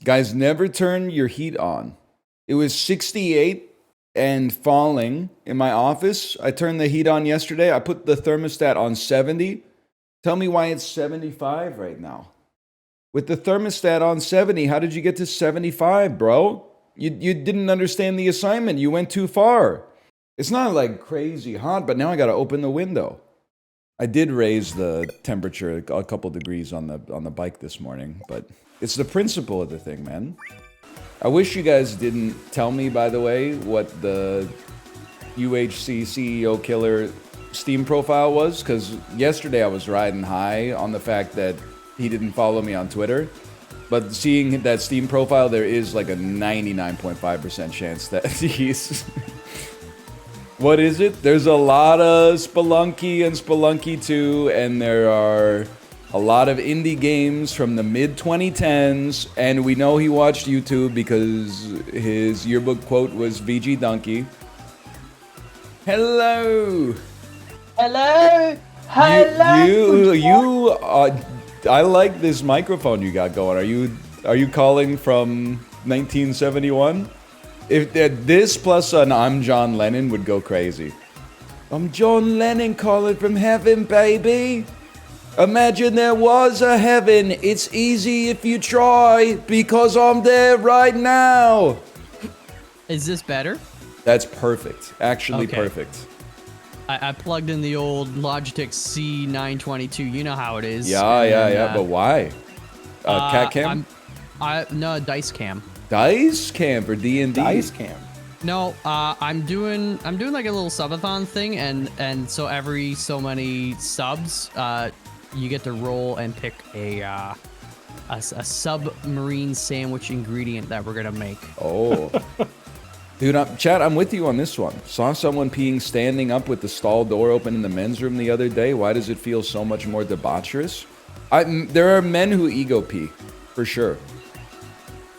Guys, never turn your heat on. It was 68 and falling in my office. I turned the heat on yesterday. I put the thermostat on 70. Tell me why it's 75 right now. With the thermostat on 70, how did you get to 75, bro? You didn't understand the assignment. You went too far. It's not like crazy hot, but now I got to open the window. I did raise the temperature a couple degrees on the bike this morning, but it's the principle of the thing, man. I wish you guys didn't tell me, by the way, what the UHC CEO killer Steam profile was, because yesterday I was riding high on the fact that he didn't follow me on Twitter. But seeing that Steam profile, there is like a 99.5% chance that he's... What is it? There's a lot of Spelunky and Spelunky 2, and there are a lot of indie games from the mid-2010s, and we know he watched YouTube because his yearbook quote was VG Donkey. Hello! Hello! Hello! I like this microphone you got going. Are you calling from 1971? If this plus an I'm John Lennon would go crazy. I'm John Lennon calling from heaven, baby. Imagine there was a heaven. It's easy if you try, because I'm there right now. Is this better? That's perfect. Actually Okay. perfect. I plugged in the old Logitech C922. You know how it is. Yeah. But why? Cat cam? No, dice cam. Dice cam for D&D. Dice cam. No, I'm doing like a little subathon thing, and so every so many subs, you get to roll and pick a submarine sandwich ingredient that we're gonna make. Oh. Dude, Chad, I'm with you on this one. Saw someone peeing standing up with the stall door open in the men's room the other day. Why does it feel so much more debaucherous? There are men who ego pee, for sure.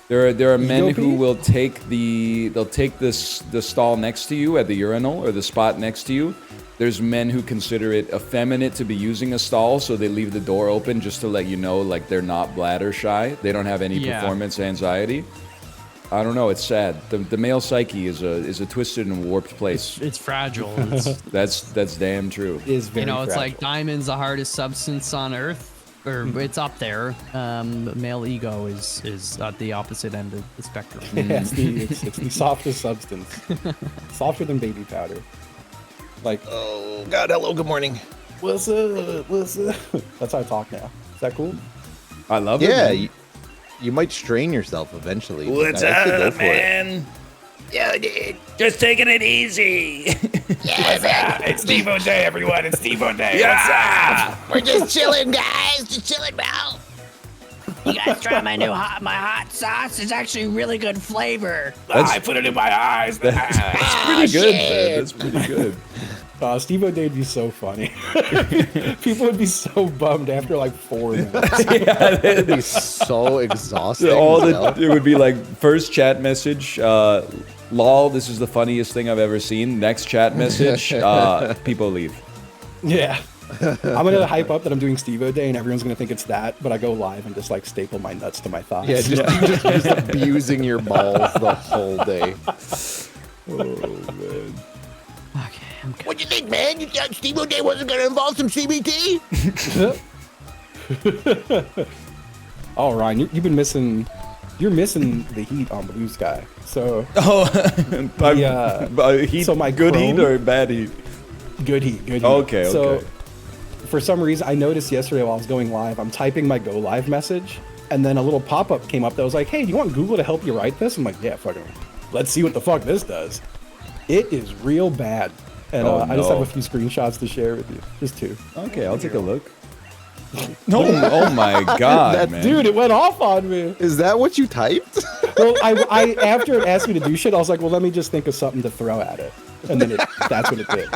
There are men who will take the stall next to you at the urinal or the spot next to you. There's men who consider it effeminate to be using a stall, so they leave the door open just to let you know, like, they're not bladder shy. They don't have any performance anxiety. I don't know. It's sad. The male psyche is a twisted and warped place. It's fragile. That's damn true. It is very it's fragile. like diamond's the hardest substance on Earth, or it's up there. Male ego is at the opposite end of the spectrum. Yeah, it's the softest substance. Softer than baby powder. Like, Oh, God, hello, good morning. what's up? What's up? That's how I talk now. Is that cool? I love it. Yeah, man. you might strain yourself eventually. What's I say go up, for it. man? Yeah, dude. Just taking it easy. Yeah, man. It's Steve O'Day, everyone. It's Steve O'Day. Yeah. What's up? We're just chilling, guys. Just chilling, bro. You guys try my hot sauce. It's actually really good flavor. I put it in my eyes. That's pretty good, man. That's pretty good. Steve O'Day would be so funny. People would be so bummed after like 4 minutes. It'd be so exhausting. It would be like first chat message, lol, this is the funniest thing I've ever seen. Next chat message, people leave. Yeah. I'm gonna hype up that I'm doing Steve O'Day and everyone's gonna think it's that, but I go live and just like staple my nuts to my thighs. Yeah, just abusing your balls the whole day. Oh, man. Okay, I'm good. What do you think, man? You thought Steve O'Day wasn't going to involve some CBT? Oh, Ryan, you've been missing. You're missing the heat on Blue Sky. So Heat, so my good heat Chrome- or bad heat? good heat. Okay, So okay. for some reason, I noticed yesterday while I was going live, I'm typing my go live message, and then a little pop up came up that was like, "Hey, do you want Google to help you write this?" I'm like, "Yeah, fucking. Let's see what the fuck this does." It is real bad, and I just have a few screenshots to share with you. Just 2. Okay, I'll take a look. No, oh my god, man. Dude, it went off on me. Is that what you typed? Well, I after it asked me to do shit, I was like, well, let me just think of something to throw at it, and then that's what it did.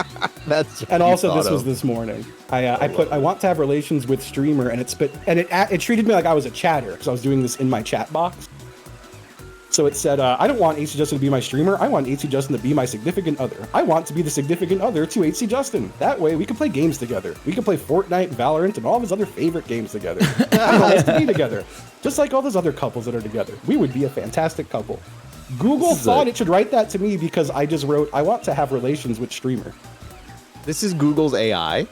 That's what And you also, thought this was of. this morning. I put I want to have relations with streamer, and it treated me like I was a chatter because I was doing this in my chat box. So it said, I don't want AC Justin to be my streamer. I want AC Justin to be my significant other. I want to be the significant other to AC Justin. That way we can play games together. We can play Fortnite, Valorant, and all of his other favorite games together. I want us to be together. Just like all those other couples that are together. We would be a fantastic couple. Google thought it should write that to me because I just wrote, I want to have relations with streamer. This is Google's AI.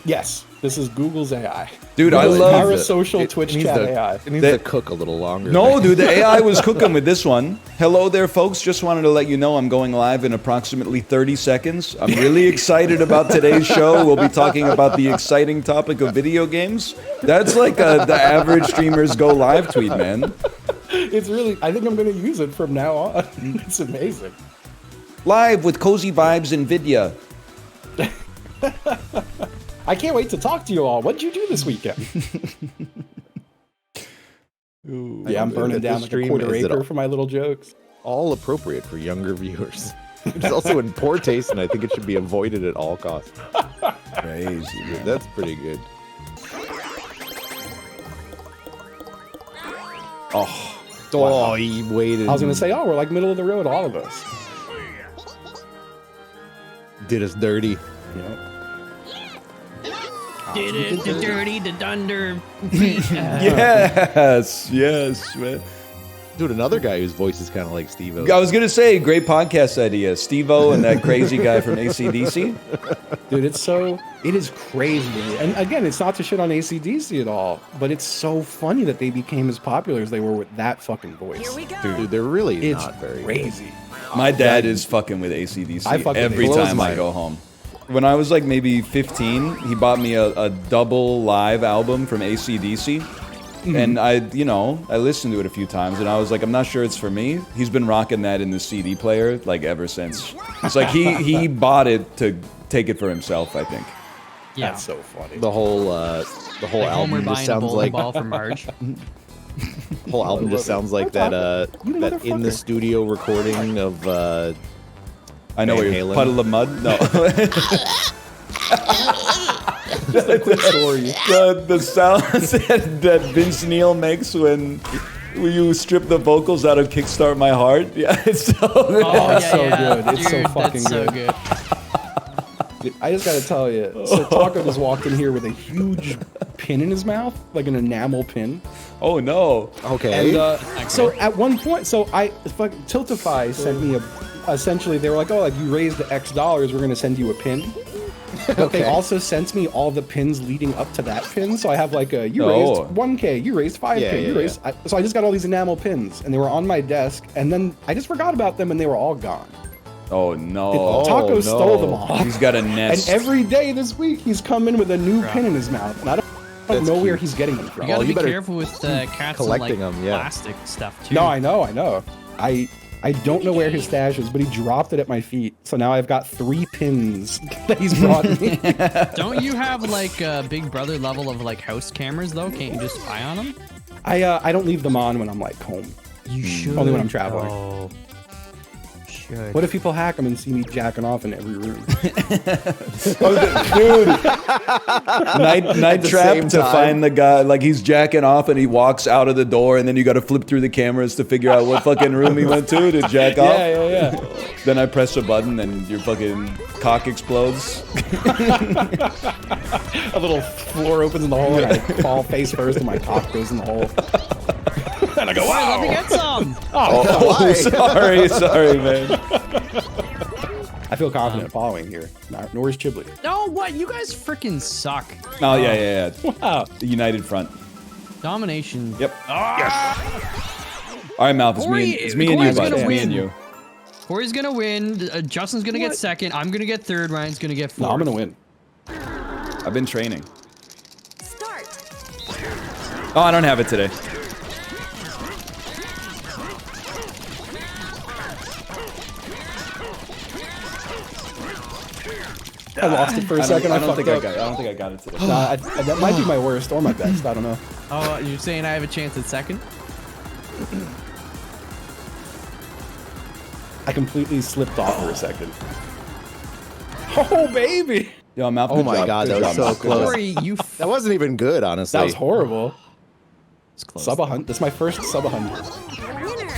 Yes, this is Google's AI. Dude, I love parasocial Twitch chat AI. It needs to cook a little longer. No, dude, the AI was cooking with this one. Hello there, folks. Just wanted to let you know I'm going live in approximately 30 seconds. I'm really excited about today's show. We'll be talking about the exciting topic of video games. That's like the average streamer's go live tweet, man. It's really, I think I'm going to use it from now on. It's amazing. Live with Cozy Vibes and Vidya. I can't wait to talk to you all. What'd you do this weekend? Yeah, I'm burning down like a quarter acre for my little jokes. All appropriate for younger viewers. It's also in poor taste, and I think it should be avoided at all costs. Crazy, man. That's pretty good. Oh, he waited. I was going to say, oh, we're like middle of the road, all of us. Did us dirty. Yep. Did it, the dirty, the dunder. yes, man. Dude, another guy whose voice is kind of like Steve-O. I was going to say, great podcast idea. Steve-O and that crazy guy from ACDC. Dude, it is crazy. And again, it's not to shit on ACDC at all, but it's so funny that they became as popular as they were with that fucking voice. Here we go. Dude, they're really It's not very crazy. My dad is fucking with ACDC I fucking every blows time my- I go home. When I was like maybe 15, he bought me a double live album from ACDC. And I listened to it a few times and I was like, I'm not sure it's for me. He's been rocking that in the CD player like ever since. It's like he bought it to take it for himself, I think. Yeah. That's so funny. The whole Like album Homer just buying a sounds bowling like ball from Marge. the whole album just sounds like that You that in the motherfucker. studio recording of I know Van where you're Halen. puddle of mud. No. Just a quick story. the sounds that Vince Neil makes when you strip the vocals out of Kickstart My Heart. Yeah, it's so good. Oh, It's so good. It's so Dude, fucking that's so good. good. Dude, I just gotta tell you, so Taco just walked in here with a huge pin in his mouth, like an enamel pin. Oh no. okay. And so at one point, Tiltify sent me essentially they were like, oh, like you raised the X dollars, we're gonna send you a pin. But they also sent me all the pins leading up to that pin. So I have like you raised 1K, you raised 5K, you raised. So I just got all these enamel pins, and they were on my desk, and then I just forgot about them, and they were all gone. Oh no. Taco stole them all. He's got a And nest. every day this week, he's come in with a new pin in his mouth, and I don't know where he's getting them from. You gotta you be better careful with cats collecting and like them, yeah. plastic stuff too. No, I know. I don't know where his stash is, but he dropped it at my feet. So now I've got 3 pins that he's brought me. Don't you have like a Big Brother level of like house cameras though? Can't you just spy on them? I don't leave them on when I'm like home. You should. Only when I'm traveling. Oh, should. What if people hack them and see me jacking off in every room? Dude. Night trap same to time. find the guy, like he's jacking off and he walks out of the door and then you got to flip through the cameters to figure out what fucking room he went to jack off. Yeah. Then I press a button and your fucking cock explodes. A little floor opens in the hole and I fall face first and my cock goes in the hole. And I go, Let me wow! get some. Oh, sorry, man. I feel confident following here. Nor is Chibley. No, what? You guys freaking suck. Oh, yeah. Wow. The United Front. Domination. Yep. All right, Malf, it's me and you, Corey's bud. gonna It's me win. and you. Corey's gonna win. Justin's gonna get second. I'm gonna get third. Ryan's gonna get fourth. No, I'm gonna win. I've been training. Start. Oh, I don't have it today. I lost it for a second. I don't think I fucked got up. it. I don't think I got it today. Nah, that might be my worst or my best. I don't know. Oh, you're saying I have a chance at second? I completely slipped off for a second. Oh, baby. Yo, Malf, Oh good my job. God, Good that was job, so Malf. close. Corey, you. That wasn't even good, honestly. That was horrible. It's close. Sub 100. That's my first sub 100. Winner.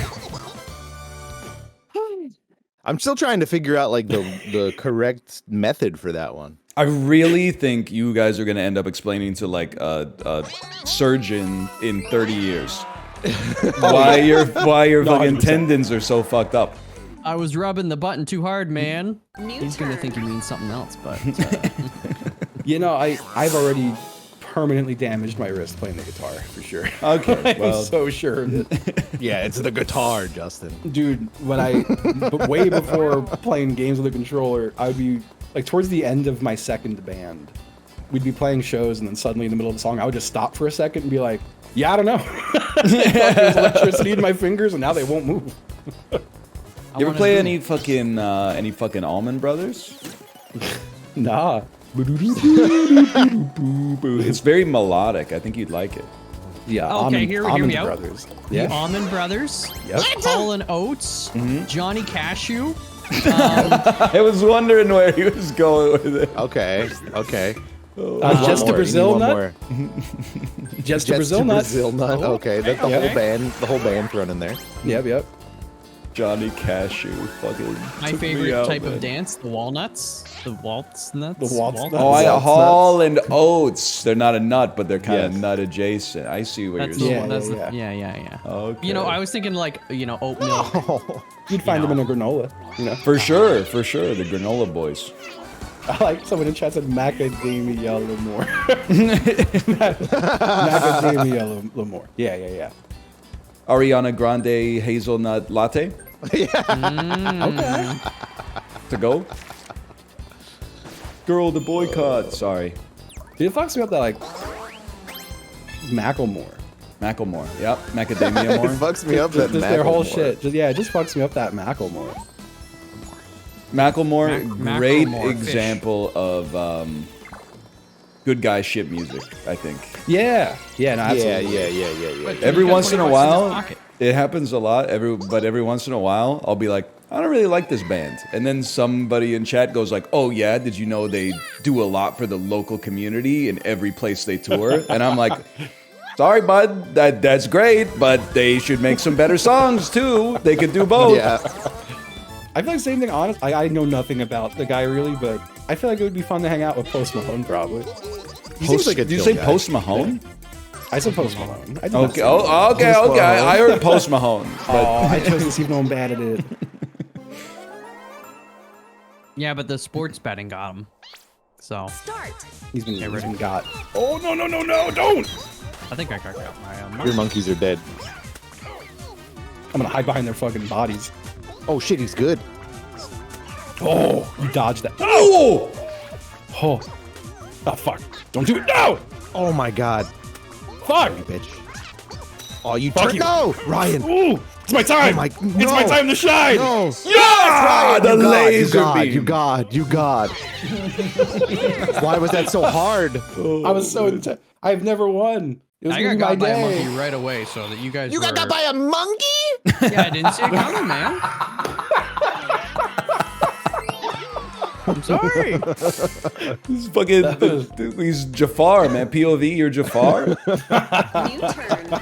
I'm still trying to figure out like the correct method for that one. I really think you guys are gonna end up explaining to like a surgeon in 30 years why your fucking tendons are so fucked up. I was rubbing the button too hard, man. He's gonna think he means something else, but You know, I've already permanently damaged my wrist playing the guitar for sure. Okay, well, I'm so sure of it. Yeah, it's the guitar, Justin. Dude, when way before playing games with a controller, I would be like towards the end of my second band, we'd be playing shows and then suddenly in the middle of the song, I would just stop for a second and be like, yeah, I don't know. There's electricity in my fingers and now they won't move. you ever play any fucking Allman Brothers? Nah. It's very melodic. I think you'd like it. Yeah. Okay, hear me out. Brothers. the Yeah. Almond Brothers, Yep. Hall and Oates, Johnny Cashew. I was wondering where he was going with it. Okay. Just a Brazil nut. More. Just a Brazil nut. Brazil nut. Okay, that's the whole band thrown in there. Yep. Johnny Cashew, fucking. My took me favorite out, type man. of dance, the walnuts, the waltz nuts. The waltz nuts. Oh, Waltz Hall and Oats. They're not a nut, but they're kind of Yes. nut adjacent. I see what That's you're the saying. one. That's Yeah, yeah. Okay. You know, I was thinking like oat milk. You'd find them in a granola. You know. For sure, the granola boys. I like someone in chat said macadamia Lamore. Macadamia Lamore. Yeah. Ariana Grande hazelnut latte Okay. to go. Girl, the boycott. Sorry, Dude, it fucks me up that like Macklemore. Macklemore. Yep, macadamia It more. fucks me up that Just their whole Macklemore. shit. It just fucks me up that Macklemore. Macklemore, great Macklemore fish. example of good guy shit music. I think Yeah. No, Yeah. But every he's got once in a 20 bucks his while, pocket. it happens a lot. But every once in a while, I'll be like, I don't really like this band, and then somebody in chat goes like, "Oh yeah, did you know they do a lot for the local community in every place they tour?" And I'm like, sorry, bud, that's great, but they should make some better songs too. They could do both. Yeah. I feel like same thing. Honest, I know nothing about the guy really, but I feel like it would be fun to hang out with Post Malone probably. He seems like a Did you chill say guy. Post Mahone? I said Post Malone. I did not Okay. say Oh, okay. I heard Post Mahone, but I chose this even though I'm bad at it. Yeah, but the sports betting got him. So He's been got. Oh no, don't! I think I got my Your monkeys are dead. I'm gonna hide behind their fucking bodies. Oh shit, he's good. Oh, you dodged that. oh, Oh, fuck! Don't do it! No! Oh my god. Fuck! Bitch. Oh, you Fuck you. No! Ryan. Ooh, it's my time! Oh my- It's my no. time to shine! No. yeah, the laser beam. You God. Why was that so hard? I was so intense. I've never won. It was I gonna got be my got by a day. monkey right away, so that you guys. You got got by a monkey? Yeah, I didn't see it coming, man. I'm sorry. This fucking he's Jafar, man. POV, you're Jafar. New turn.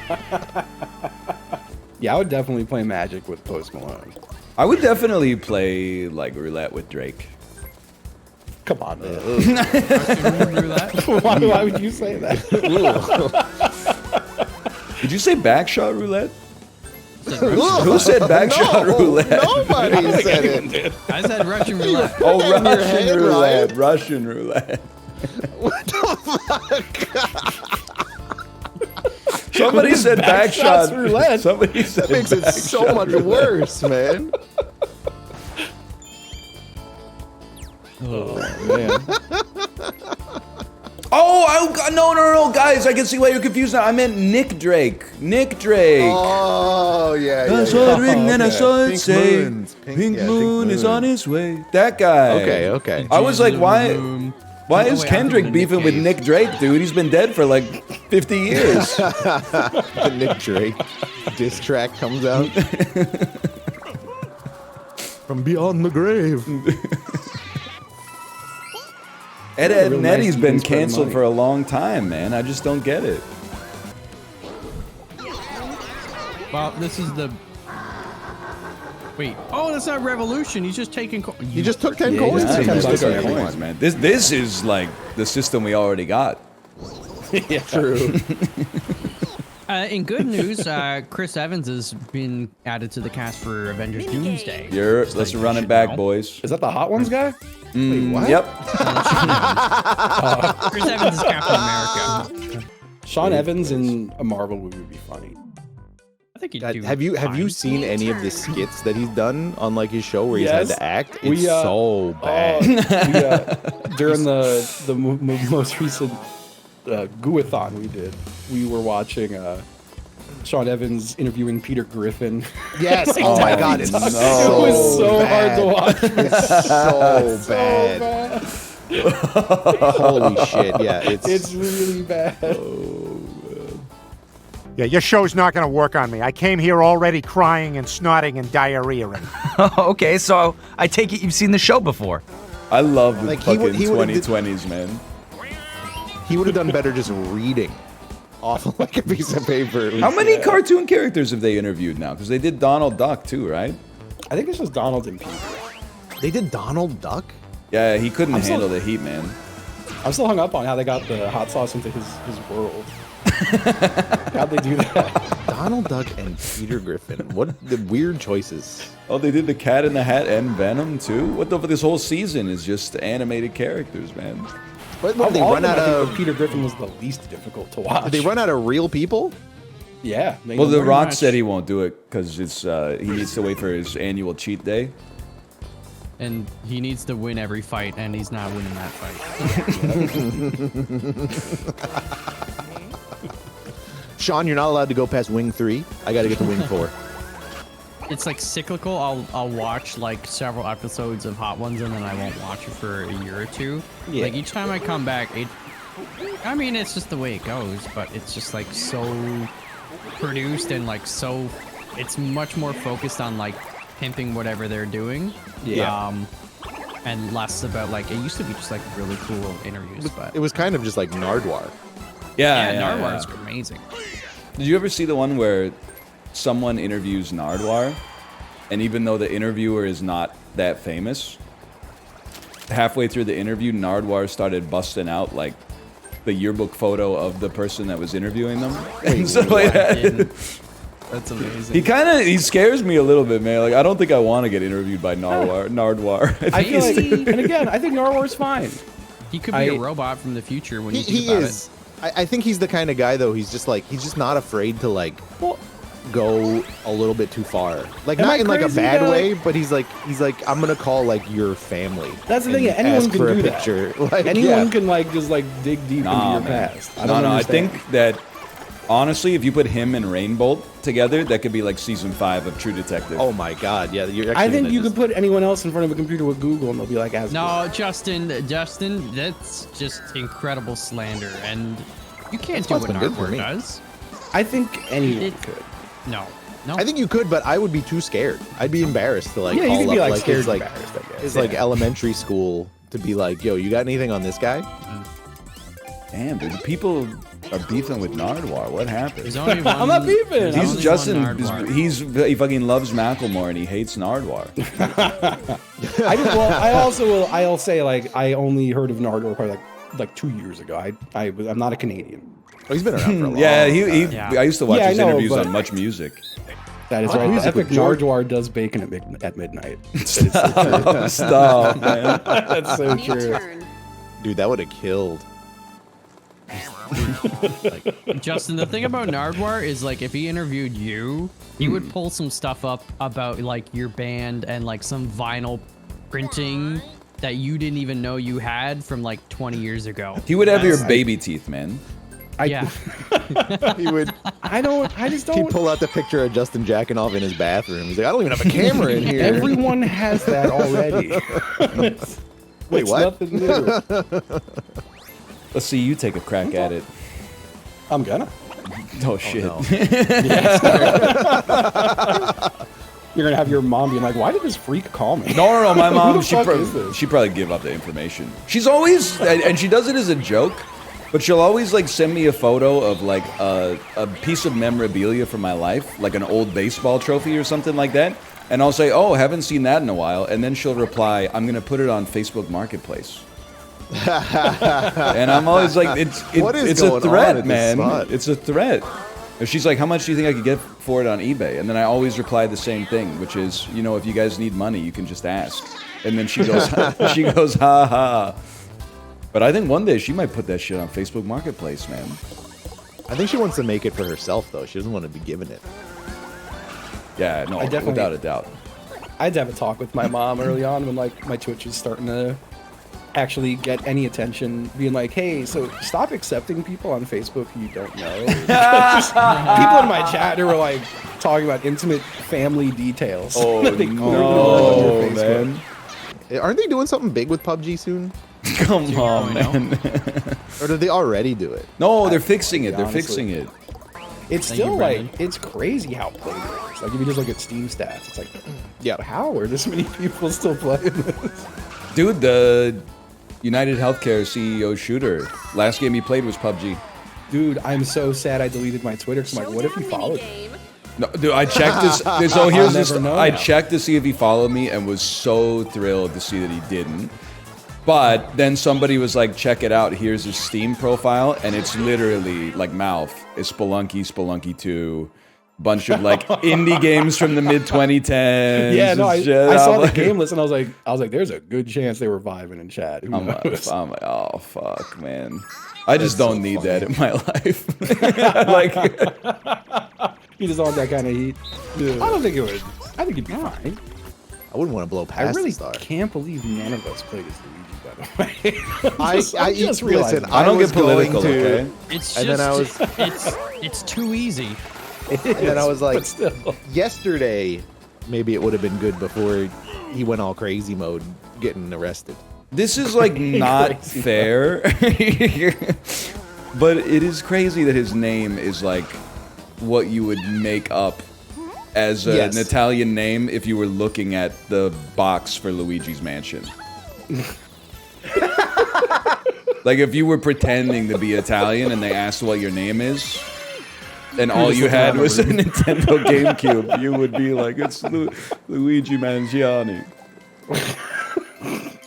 Yeah, I would definitely play Magic with Post Malone. I would definitely play like roulette with Drake. Come on, man. Remember that? Why would you say that? Did you say backshot roulette? Said Who said backshot roulette? Nobody said it. I said Russian roulette. Oh, in your Russian head, roulette. Ryan. Russian roulette. What the fuck? Somebody said Backshots backshot roulette. Somebody said That makes it so backshot much roulette. worse, man. Oh, no, guys! I can see why you're confused now. I meant Nick Drake. Nick Drake. Oh, yeah. I saw it written and I okay. saw it Pink say, moons. Pink Yeah, Moon is Moon. on his way. That guy. Okay. I was like, why is Oh, wait, I'm Kendrick thinking of beefing Nick with Cave. Nick Drake, dude? He's been dead for like 50 years. The Nick Drake diss track comes out. From beyond the grave. Ed, really and nice Eddie's to been spend canceled money. for a long time, man. I just don't get it. Well, this is the Wait. Oh, that's not revolution. He's just taking. You just took 10 Yeah, coins. yeah, Yeah, and you just took took our everyone. coins, man. This is like the system we already got. Yeah, True. In good news, Chris Evans has been added to the cast for Avengers Doomsday. Let's run it back, boys. Is that the Hot Ones guy? what? Yep. Chris Evans is Captain America. Sean Evans in a Marvel movie would be funny. I think he'd God, do. have you fine. seen any of the skits that he's done on like his show where he's Yes. had to act? We, It's so bad. During the most recent Gooathon we did, we were watching Sean Evans interviewing Peter Griffin. Yes. Oh my God. It's no. It was so hard to watch. It's so bad. Holy shit. Yeah. It's really bad. Yeah, your show's not going to work on me. I came here already crying and snotting and diarrheaing. Okay, so I take it you've seen the show before. I love the Like, he fucking would- he would've 2020s, man. He would have done better just reading off of like a piece of paper. How many cartoon characters have they interviewed now? Because they did Donald Duck too, right? I think it's just Donald and Peter. They did Donald Duck? Yeah, he couldn't I'm still- handle the heat, man. I'm still hung up on how they got the hot sauce into his world. How'd they do that? Donald Duck and Peter Griffin. What the weird choices. Oh, they did the Cat in the Hat and Venom too. What the? This whole season is just animated characters, man. But what, Of they all run of them, out I think of Peter Griffin was the least difficult to watch. did they run out of real people? Yeah. Well, The pretty Rock much. said he won't do it because it's he needs to wait for his annual cheat day. And he needs to win every fight, and he's not winning that fight. Sean, you're not allowed to go past wing 3. I got to get to wing 4. It's like cyclical. I'll watch like several episodes of Hot Ones, and then I won't watch it for a year or two. Yeah. Like each time I come back, I mean, it's just the way it goes, but it's just like so produced and like so. It's much more focused on like pimping whatever they're doing. Yeah. And less about like it used to be just like really cool interviews, but It was kind of just like Nardwar. yeah, Narwhal's amazing. Did you ever see the one where someone interviews Nardwar, and even though the interviewer is not that famous, halfway through the interview, Nardwar started busting out like the yearbook photo of the person that was interviewing them. And stuff like that. That's amazing. He scares me a little bit, man. Like I don't think I want to get interviewed by Nardwar. I feel like, and again, I think Narwar's fine. He could be a robot from the future when you think He about is. I think he's the kind of guy though. He's just not afraid to like go a little bit too far. Like Am not I in like a crazy bad that, way, but he's like I'm gonna call like your family. That's the and thing. Yeah, anyone ask can for a do picture. that. Like, Anyone yeah. can like just like dig deep into your past. I don't I understand. think that honestly, if you put him and Rainbolt together, that could be like season 5 of True Detective. Oh my God! Yeah, you're. I Actually think gonna you just- could put anyone else in front of a computer with Google, and they'll be like, as No, Justin, that's just incredible slander, and you can't do That's what been good for Nardwar me. does. I think anyone It- could. No. I think you could, but I would be too scared. I'd be embarrassed to like Yeah, you call could up be, like, like scared his like embarrassed, I guess. his like Yeah. elementary school to be like, yo, you got anything on this guy? Damn, dude, people are beefing with Nardwar. What happened? There's only one. I'm not beefing. there's He's only Justin. one Nardwar. He fucking loves Macklemore and he hates Nardwar. I'll say like I only heard of Nardwar probably like 2 years ago. I'm not a Canadian. Oh, he's been around for a long Yeah, time. Yeah. I used to watch Yeah, I his know, interviews but- on Much Music. That is What right. The music epic with George? Nardwar does bacon at midnight. Stop, man. That's so New true. turn. Dude, that would have killed. Justin, the thing about Nardwar is like if he interviewed you, he would pull some stuff up about like your band and like some vinyl printing that you didn't even know you had from like 20 years ago. He would have your baby teeth, man. Yeah. He would. I just He'd don't. pull out the picture of Justin jacking off in his bathroom. He's like, I don't even have a camera in here. Everyone has that already. Wait, It's what? nothing new. Let's see you take a crack at it. I'm gonna. Oh shit. no. You're gonna have your mom being like, "Why did this freak call me?" No. My Who mom, the fuck is this? she probably give up the information. She's always, and she does it as a joke, But she'll always like send me a photo of like a piece of memorabilia from my life, like an old baseball trophy or something like that. And I'll say, oh, haven't seen that in a while. And then she'll reply, I'm going to put it on Facebook Marketplace. And I'm always like, it's a threat, man. It's a threat. And she's like, how much do you think I could get for it on eBay? And then I always reply the same thing, which is, you know, if you guys need money, you can just ask. And then she goes, ha ha. But I think one day she might put that shit on Facebook Marketplace, man. I think she wants to make it for herself, though. She doesn't want to be given it. Yeah, no, without a doubt. I had to have a talk with my mom early on when like my Twitch was starting to actually get any attention, being like, hey, so stop accepting people on Facebook who you don't know. People in my chat who were like talking about intimate family details. Oh, no, man. Aren't they doing something big with PUBG soon? Come on, man. Or did they already do it? No, they're fixing it. They're fixing it. It's still like, it's crazy how played it is. Like if you just look at Steam stats, it's like, yeah, how are this many people still playing this? Dude, the United Healthcare CEO shooter, last game he played was PUBG. Dude, I'm so sad I deleted my Twitter because I'm like, what if he followed me? No, dude, I checked this. So here's this. I checked to see if he followed me and was so thrilled to see that he didn't. But then somebody was like, check it out. Here's his Steam profile. And it's literally like MALF. It's Spelunky 2. Bunch of like indie games from the mid 2010s. Yeah, no, I saw the game list and I was like, there's a good chance they were vibing in chat. I'm like, oh fuck, man. I just don't need that in my life. Like, you just want that kind of heat. Dude. I don't think it would. I think it'd be fine. I wouldn't want to blow past I really the star. can't believe none of us played as Luigi, by the way. I just realized. Listen, I don't get political, okay? It's and just, then I was, it's too easy. And then I was like, yesterday, maybe it would have been good before he went all crazy mode, getting arrested. This is like not fair, but it is crazy that his name is like what you would make up as an Italian name if you were looking at the box for Luigi's Mansion. Like if you were pretending to be Italian and they asked what your name is, and all you had was a Nintendo GameCube, you would be like, it's Luigi Mangiani.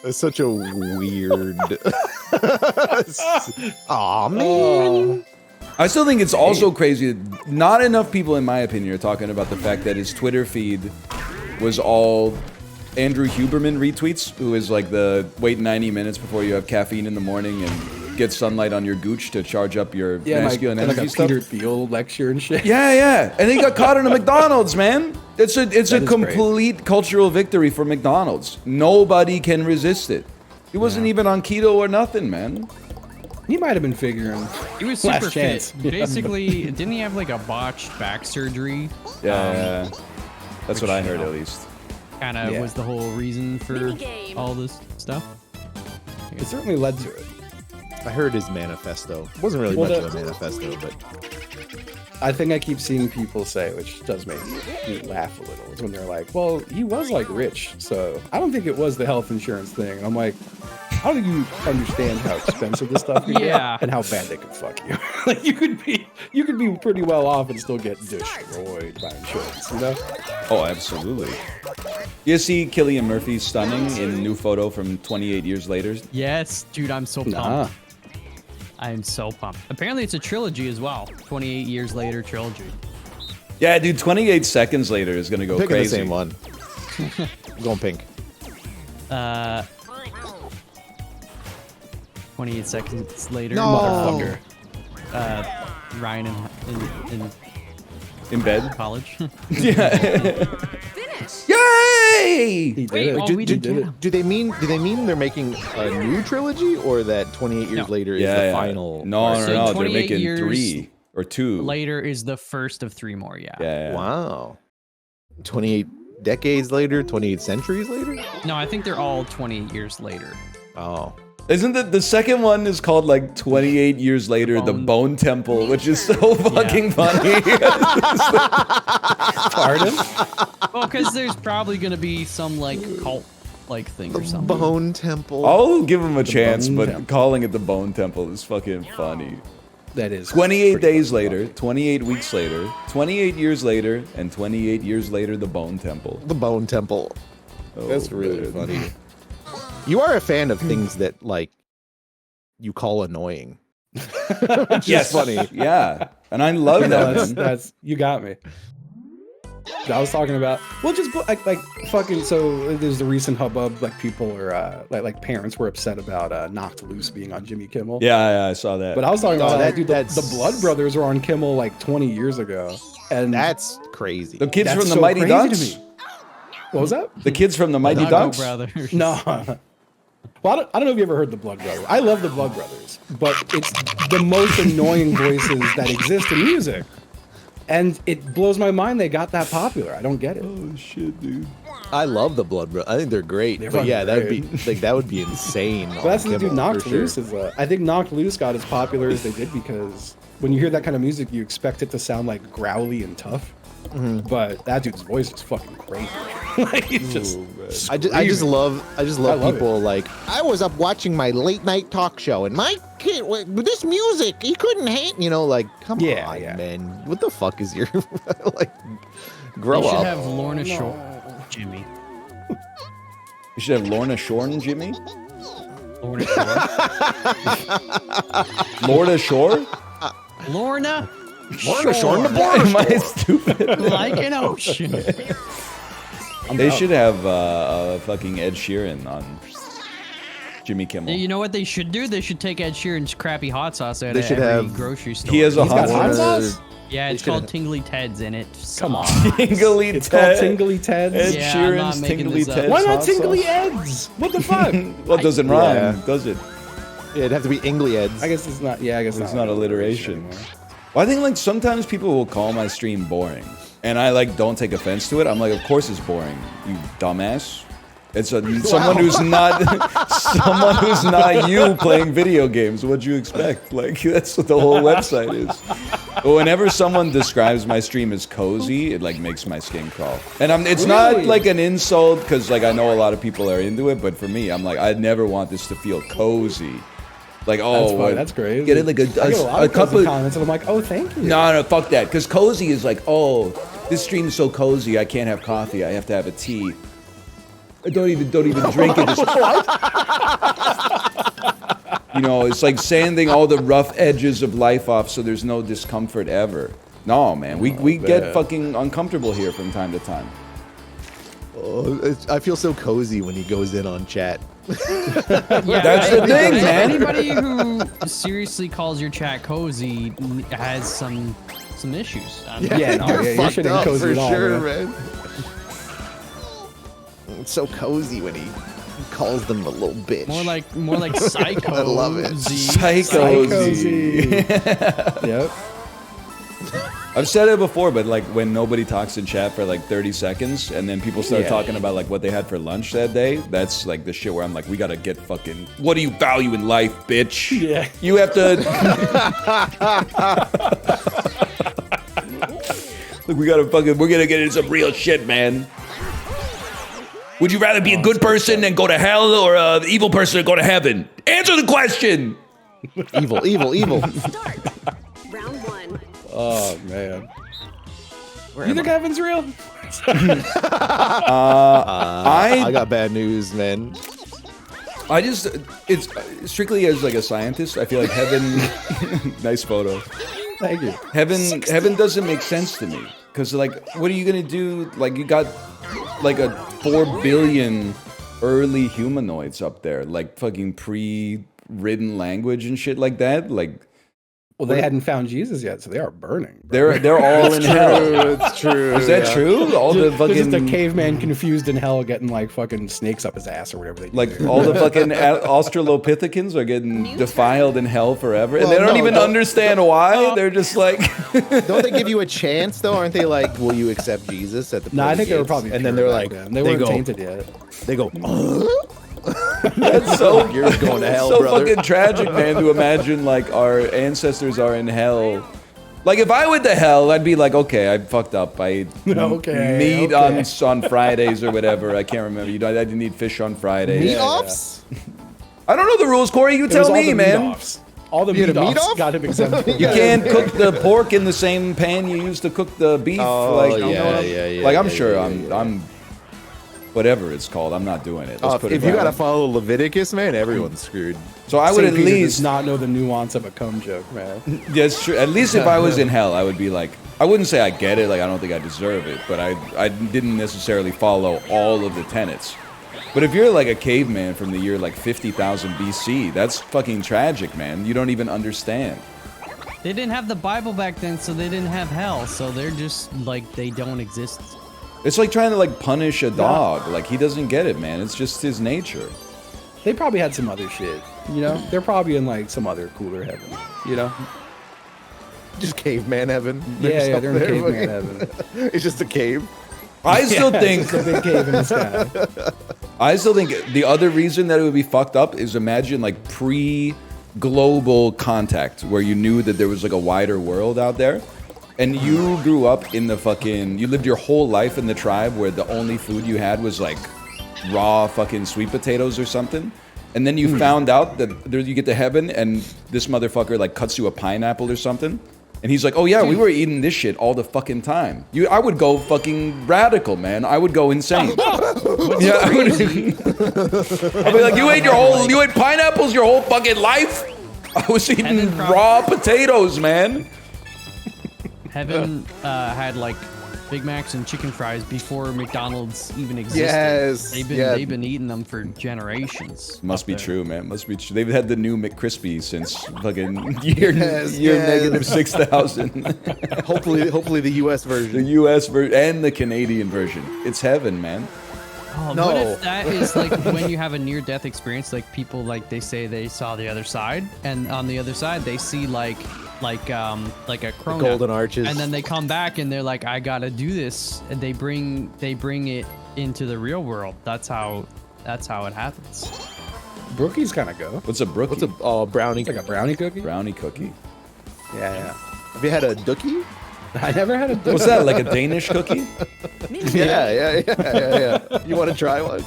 It's such a weird... Aw, man. I still think it's also crazy that not enough people, in my opinion, are talking about the fact that his Twitter feed was all Andrew Huberman retweets, who is like the wait 90 minutes before you have caffeine in the morning and get sunlight on your gooch to charge up your masculine energy like a stuff. Peter Thiel lecture and shit. Yeah. And he got caught in a McDonald's, man. It's a complete cultural victory for McDonald's. Nobody can resist it. He wasn't even on keto or nothing, man. He might have been figuring. He was super fit. Basically, didn't he have like a botched back surgery? Yeah. That's what I heard, at least. Kind of was the whole reason for all this stuff. It certainly led to it. I heard his manifesto. It wasn't really much of a manifesto, but... I think I keep seeing people say, which does make me laugh a little, is when they're like, well, he was like rich, so I don't think it was the health insurance thing. And I'm like, how do you understand how expensive this stuff is and how bad they could fuck you? Like you could be pretty well off and still get destroyed by insurance, you know? Oh, absolutely. You see Cillian Murphy stunning in a new photo from 28 years later? Yes, dude, I'm so pumped. I am so pumped. Apparently it's a trilogy as well. 28 Years Later Trilogy. Yeah, dude, 28 seconds later is gonna go Picking crazy. the same one. I'm going pink. 28 seconds later. No. Motherfucker. Ryan in bed? College. Yeah. Yay! He did it. We did it. Do they mean they're making a new trilogy, or that 28 years later is the final? No, they're 28 making years 3 or 2. Later is the first of 3 more, Yeah. Wow. 28 decades later, 28 centuries later? No, I think they're all 28 years later. Oh. Isn't the second one is called like 28 years later, the Bone Temple, which is so fucking funny. Pardon? Well, because there's probably going to be some like cult like thing or something. Bone Temple. I'll give him a chance, Bone but Temple. calling it the Bone Temple is fucking funny. That is 28 days later, 28 weeks later, 28 years later, and 28 years later, the Bone Temple. The Bone Temple. Oh, That's really man. funny. You are a fan of things that, like, you call annoying. Which is funny. Yeah, and I love No, that. that's, man. that's you got me. I was talking about just like fucking. So there's the recent hubbub. Like people are like parents were upset about Knocked Loose being on Jimmy Kimmel. Yeah, I saw that. But I was talking about dude. that's- The Blood Brothers were on Kimmel like 20 years ago, and That's crazy. the kids that's from the so Mighty crazy Ducks. to me. What was that? The kids from the Mighty Doggo Ducks. Brothers. No. Well, I don't know if you ever heard the Blood Brothers. I love the Blood Brothers, but it's the most annoying voices that exist in music. And it blows my mind they got that popular. I don't get it. Oh shit, dude. I love the Blood Brothers. I think they're great. They're but yeah, fucking that'd be like that would be insane. But that's on the dude. Kimmel, Knocked for sure. Loose is. I think Knocked Loose got as popular as they did because when you hear that kind of music, you expect it to sound like growly and tough. But that dude's voice is fucking crazy. Like he's just. I just love love people like I was up watching my late night talk show and my kid with this music he couldn't hate like come Yeah, on yeah. man, what the fuck is your like grow You should up. have Lorna Shore, Jimmy. You should have Lorna Shore, Jimmy. Lorna Shore. Lorna Shore. Lorna. Lorna Shore in the Am I stupid? Like an ocean. They should have fucking Ed Sheeran on Jimmy Kimmel. You know what they should do? They should take Ed Sheeran's crappy hot sauce out They of should every have- grocery store. He has a He's got hot hot sauce? Yeah, it's should called have- Tingly Ted's in it. Come on. Tingly It's Ted. called Tingly Ted's. Ed Yeah, I'm not Sheeran's making Tingly this up. Ted's. Why not hot Tingly sauce? Eds? What the fuck? Well, it doesn't rhyme, does it? Yeah, it'd have to be Inglieds. I guess it's not. Yeah, I guess It's not alliteration. Well, I think like sometimes people will call my stream boring, and I like don't take offense to it. I'm like, of course it's boring, you dumbass. It's someone who's not someone who's not you playing video games. What'd you expect? Like that's what the whole website is. But whenever someone describes my stream as cozy, it like makes my skin crawl. And it's not Really? like an insult because like I know a lot of people are into it, but for me, I'm like I never want this to feel cozy. Like That's oh, funny. That's crazy. Get it like I get a lot a of cup cozy of comments, and I'm like, oh, thank you. no, fuck that. Because cozy is like, oh, this stream is so cozy. I can't have coffee. I have to have a tea. I don't even drink it. You know, it's like sanding all the rough edges of life off, so there's no discomfort ever. No, man, we get fucking uncomfortable here from time to time. I feel so cozy when he goes in on chat. Yeah, That's the thing, man. Anybody who seriously calls your chat cozy has some issues. I don't know. Yeah, no, yeah, your shit ain't cozy for at all, sure, man. man. It's so cozy when he calls them a little bitch. More like psycho. I love it. Psychozy. Yep. I've said it before, but like when nobody talks in chat for like 30 seconds and then people start talking about like what they had for lunch that day, that's like the shit where I'm like, we gotta get fucking, what do you value in life, bitch? Yeah. You have to. Look, we're gonna get into some real shit, man. Would you rather be a good person and go to hell or an evil person and go to heaven? Answer the question! Evil. Start. Round one. Oh man. You think heaven's real? I got bad news, man. I just, it's strictly as like a scientist, I feel like heaven, nice photo. Thank you. Heaven doesn't make sense to me. Because like, what are you gonna do? Like you got like a 4 billion early humanoids up there, like fucking pre-written language and shit like that. Like, Well, they hadn't found Jesus yet, so they are burning. they're all in hell. It's true. Is that true? All the They're just a fucking caveman confused in hell getting like fucking snakes up his ass or whatever they do. like all the fucking Australopithecans are getting defiled in hell forever, and Well, they don't no, even don't- understand why. They're just like, Don't they give you a chance though? Aren't they like, will you accept Jesus at the? No, I think they were gates? probably. And then pure they're back like, then. They weren't tainted yet. They go. that's so You're going to hell, so brother. fucking tragic, man. To imagine like our ancestors are in hell, Like if I went to hell, I'd be like, okay, I fucked up. I ate meat on Fridays or whatever. I can't remember. I didn't eat fish on Fridays. Meat offs? I don't know the rules, Corey. You tell me, man. All the meat offs got him exempt. You can't cook the pork in the same pan you used to cook the beef. I'm sure I'm whatever it's called. I'm not doing it. If you gotta follow Leviticus, man, everyone's screwed. So I would at least not know the nuance of a cum joke, man. That's true. At least if I was in hell, I would be like, I wouldn't say I get it. Like I don't think I deserve it, but I didn't necessarily follow all of the tenets. But if you're like a caveman from the year like 50,000 BC, that's fucking tragic, man. You don't even understand. They didn't have the Bible back then, so they didn't have hell. So they're just like, they don't exist. It's like trying to like punish a dog. Like he doesn't get it, man. It's just his nature. They probably had some other shit, you know? They're probably in like some other cooler heaven, you know? Just caveman heaven. Yeah, they're in caveman heaven. It's just a cave. I still think it's a big cave in the sky. I still think the other reason that it would be fucked up is imagine like pre-global contact where you knew that there was like a wider world out there. And you grew up in the fucking, you lived your whole life in the tribe where the only food you had was like raw fucking sweet potatoes or something. And then you found out that you get to heaven and this motherfucker like cuts you a pineapple or something. And he's like, oh yeah, we were eating this shit all the fucking time. I would go fucking radical, man. I would go insane. Yeah, I'd be like, you ate pineapples your whole fucking life? I was eating raw potatoes, man. Heaven had like Big Macs and chicken fries before McDonald's even existed. Yes, they've been eating them for generations. Must be true, man. Must be true. They've had the new McCrispy since fucking year negative 6,000. Hopefully the U.S. version. The U.S. version and the Canadian version. It's heaven, man. Oh, no. What if that is like when you have a near-death experience? Like people, like they say they saw the other side, and on the other side they see like a cronut, golden arches, and then they come back and they're like, I gotta do this, and they bring it into the real world. That's how it happens. Brookies kind of go. What's a brookie? What's a brownie? Like a brownie cookie. Brownie cookie. Yeah. Have you had a dookie? I never had a dookie. What's that? Like a Danish cookie? Yeah. You want to try one?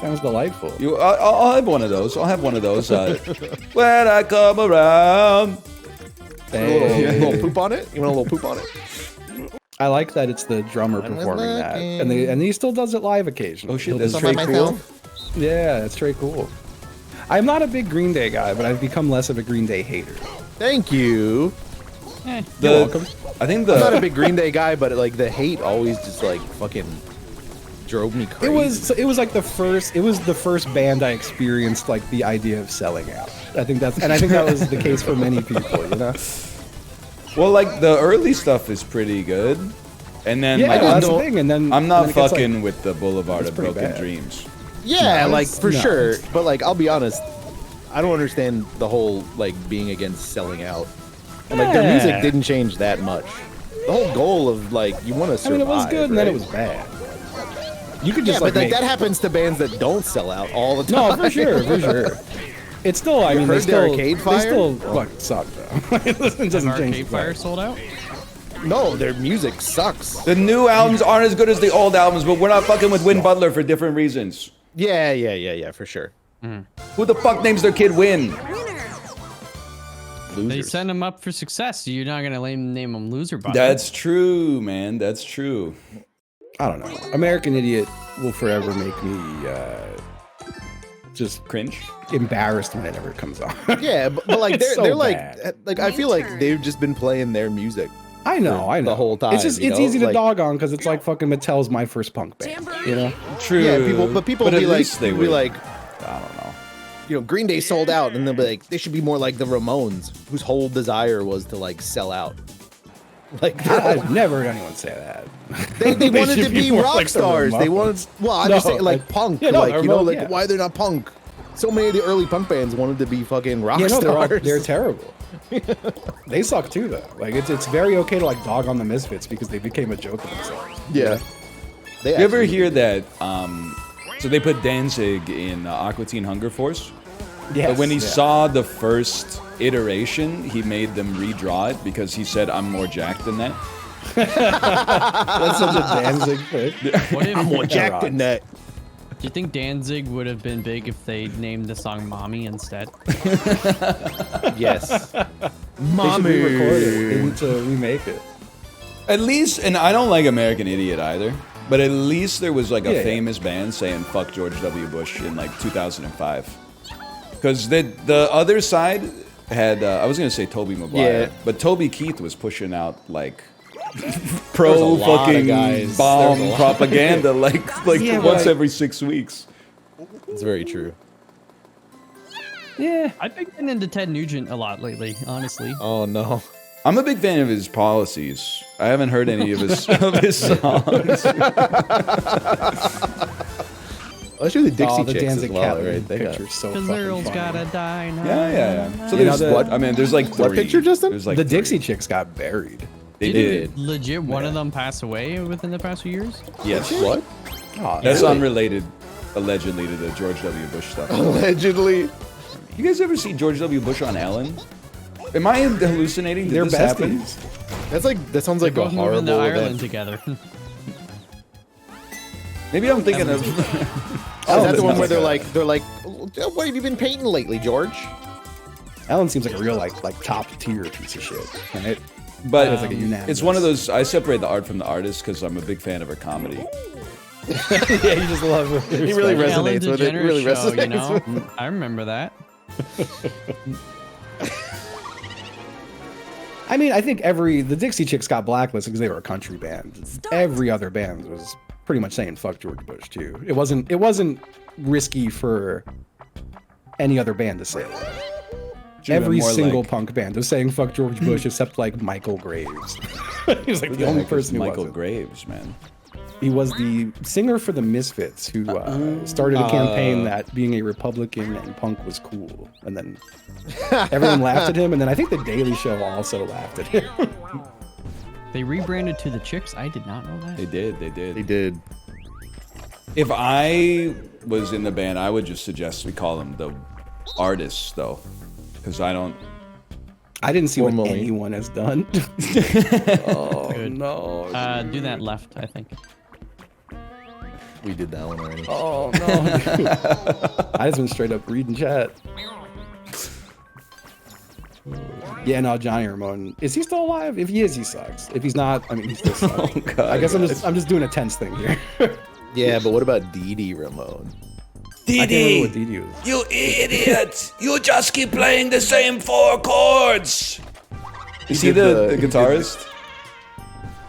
Sounds delightful. I'll have one of those. I'll have one of those. When I come around. A little poop on it? You want a little poop on it? I like that it's the drummer performing that, and he still does it live occasionally. Oh shit, that's very cool. Yeah, that's very cool. I'm not a big Green Day guy, but I've become less of a Green Day hater. Thank you. You're welcome. I think I'm not a big Green Day guy, but like the hate always just like fucking drove me crazy. It was like the first band I experienced like the idea of selling out. I think that was the case for many people, you know. Well, like the early stuff is pretty good, and then that's the thing. And then I'm not fucking with the Boulevard of Broken Dreams. Yeah, like for sure. But like, I'll be honest, I don't understand the whole like being against selling out. And, like their music didn't change that much. The whole goal of like you want to survive. I mean, it was good, right? and then it was bad. You could just but like that happens to bands that don't sell out all the time. No, for sure. It's still, I mean, Arcade Fire? They still fucking suck though. It doesn't change. Arcade Fire sold out? No, their music sucks. The new albums aren't as good as the old albums, but we're not fucking with Win Butler for different reasons. Yeah, for sure. Who the fuck names their kid Win? They send him up for success. You're not gonna name him loser. That's true, man. That's true. I don't know. American Idiot will forever make me just cringe, embarrassed whenever it comes on. Yeah, but like they're like bad. I feel like they've just been playing their music. I know the whole time. It's easy to dog on because it's like fucking Mattel's My First Punk Band, you know. True. Yeah, people be like, I don't know. You know, Green Day sold out, and they'll be like, they should be more like the Ramones, whose whole desire was to like sell out. Like I've never heard anyone say that. They wanted to be rock stars. They wanted. Well, I'm just saying, like punk. Why they're not punk? So many of the early punk bands wanted to be fucking rock stars. They're terrible. They suck too, though. Like it's very okay to like dog on the Misfits because they became a joke of themselves. Yeah. You ever hear that? So they put Danzig in Aqua Teen Hunger Force, But when he Yes, yeah. saw the first iteration, he made them redraw it because he said, I'm more jacked than that. That's such a Danzig thing. What if, I'm more jacked than that. do you think Danzig would have been big if they named the song Mommy instead? Yes. They should re-record it. They need to remake it. At least, and I don't like American Idiot either, but at least there was like a Yeah, yeah. famous band saying fuck George W. Bush in like 2005. Because the other side had, I was going to say Toby Maguire, Yeah. but Toby Keith was pushing out like There's a pro lot of fucking guys. bomb There's a lot. propaganda like Yeah, once but- every 6 weeks. It's very true. Yeah. I've been into Ted Nugent a lot lately, honestly. Oh no. I'm a big fan of his policies. I haven't heard any of his songs. Let's do the Dixie the Chicks Danzig as well, Cat right? They got picture's so Cause fucking girls funny. gotta die now. Yeah. So You know there's the- I mean, there's like What three. picture, Justin? There's like The three. Dixie Chicks got buried. They Did did. legit one of them pass away within the past few years? Yes. What? Oh, That's Really? unrelated, allegedly, to the George W. Bush stuff. Allegedly. You guys ever see George W. Bush on Ellen? Am I hallucinating? Did They're this happen? besties. That's like that sounds like They're a both moving to horrible Ireland event. together. Maybe I'm thinking of. Oh, is that the one that's where not they're like, what have you been painting lately, George? Ellen seems like a real like top tier piece of shit. Right? But It's like a unanimous. it's one of those. I separate the art from the artist because I'm a big fan of her comedy. Yeah, you just love it. He really The Ellen resonates with it. DeGeneres Really show, resonates you know? with it. I remember that. I mean, I think the Dixie Chicks got blacklisted because they were a country band. Every other band was pretty much saying fuck George Bush too. It wasn't risky for any other band to say that. Every more single like- punk band was saying fuck George Bush except like Michael Graves. He was like Who the only heck is person who Michael wasn't. Graves, man. He was the singer for the Misfits who started a campaign that being a Republican and punk was cool. And then everyone laughed at him. And then I think The Daily Show also laughed at him. They rebranded to the Chicks. I did not know that. They did. They did. If I was in the band, I would just suggest we call them the artists, though, because I don't. I didn't see what Formally. anyone has done. Oh, no. Do that left, I think. We did that one already. Oh, no. I just been straight up reading chat. Yeah, no, Johnny Ramone. Is he still alive? If he is, he sucks. If he's not, I mean, he still sucks. Oh, God, I guess I'm just doing a tense thing here. Yeah, but what about Dee Dee Ramone? I can't remember what Dee Dee was. You idiot! You just keep playing the same 4 chords! Is he did the he did guitarist?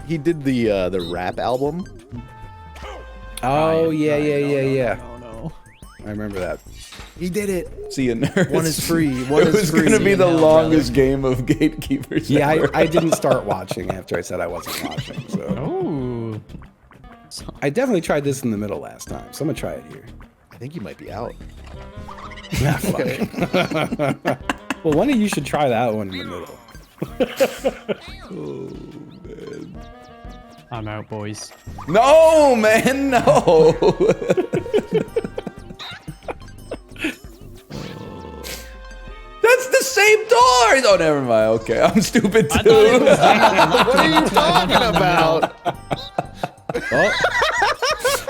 He did the rap album. Oh, yeah. Oh no. I remember that. He did it. See, a nerd. One is free. One It is was free. going to be the No, longest game of gatekeepers. Yeah, ever. I didn't start watching after I said I wasn't watching. So Oh. I definitely tried this in the middle last time. So I'm going to try it here. I think you might be out. Nah, fuck. Well, one of you should try that one in the middle. I'm out, boys. No, man, no. That's the same door. Oh, never mind. Okay, I'm stupid I too. thought it was down on the left. What are you talking about?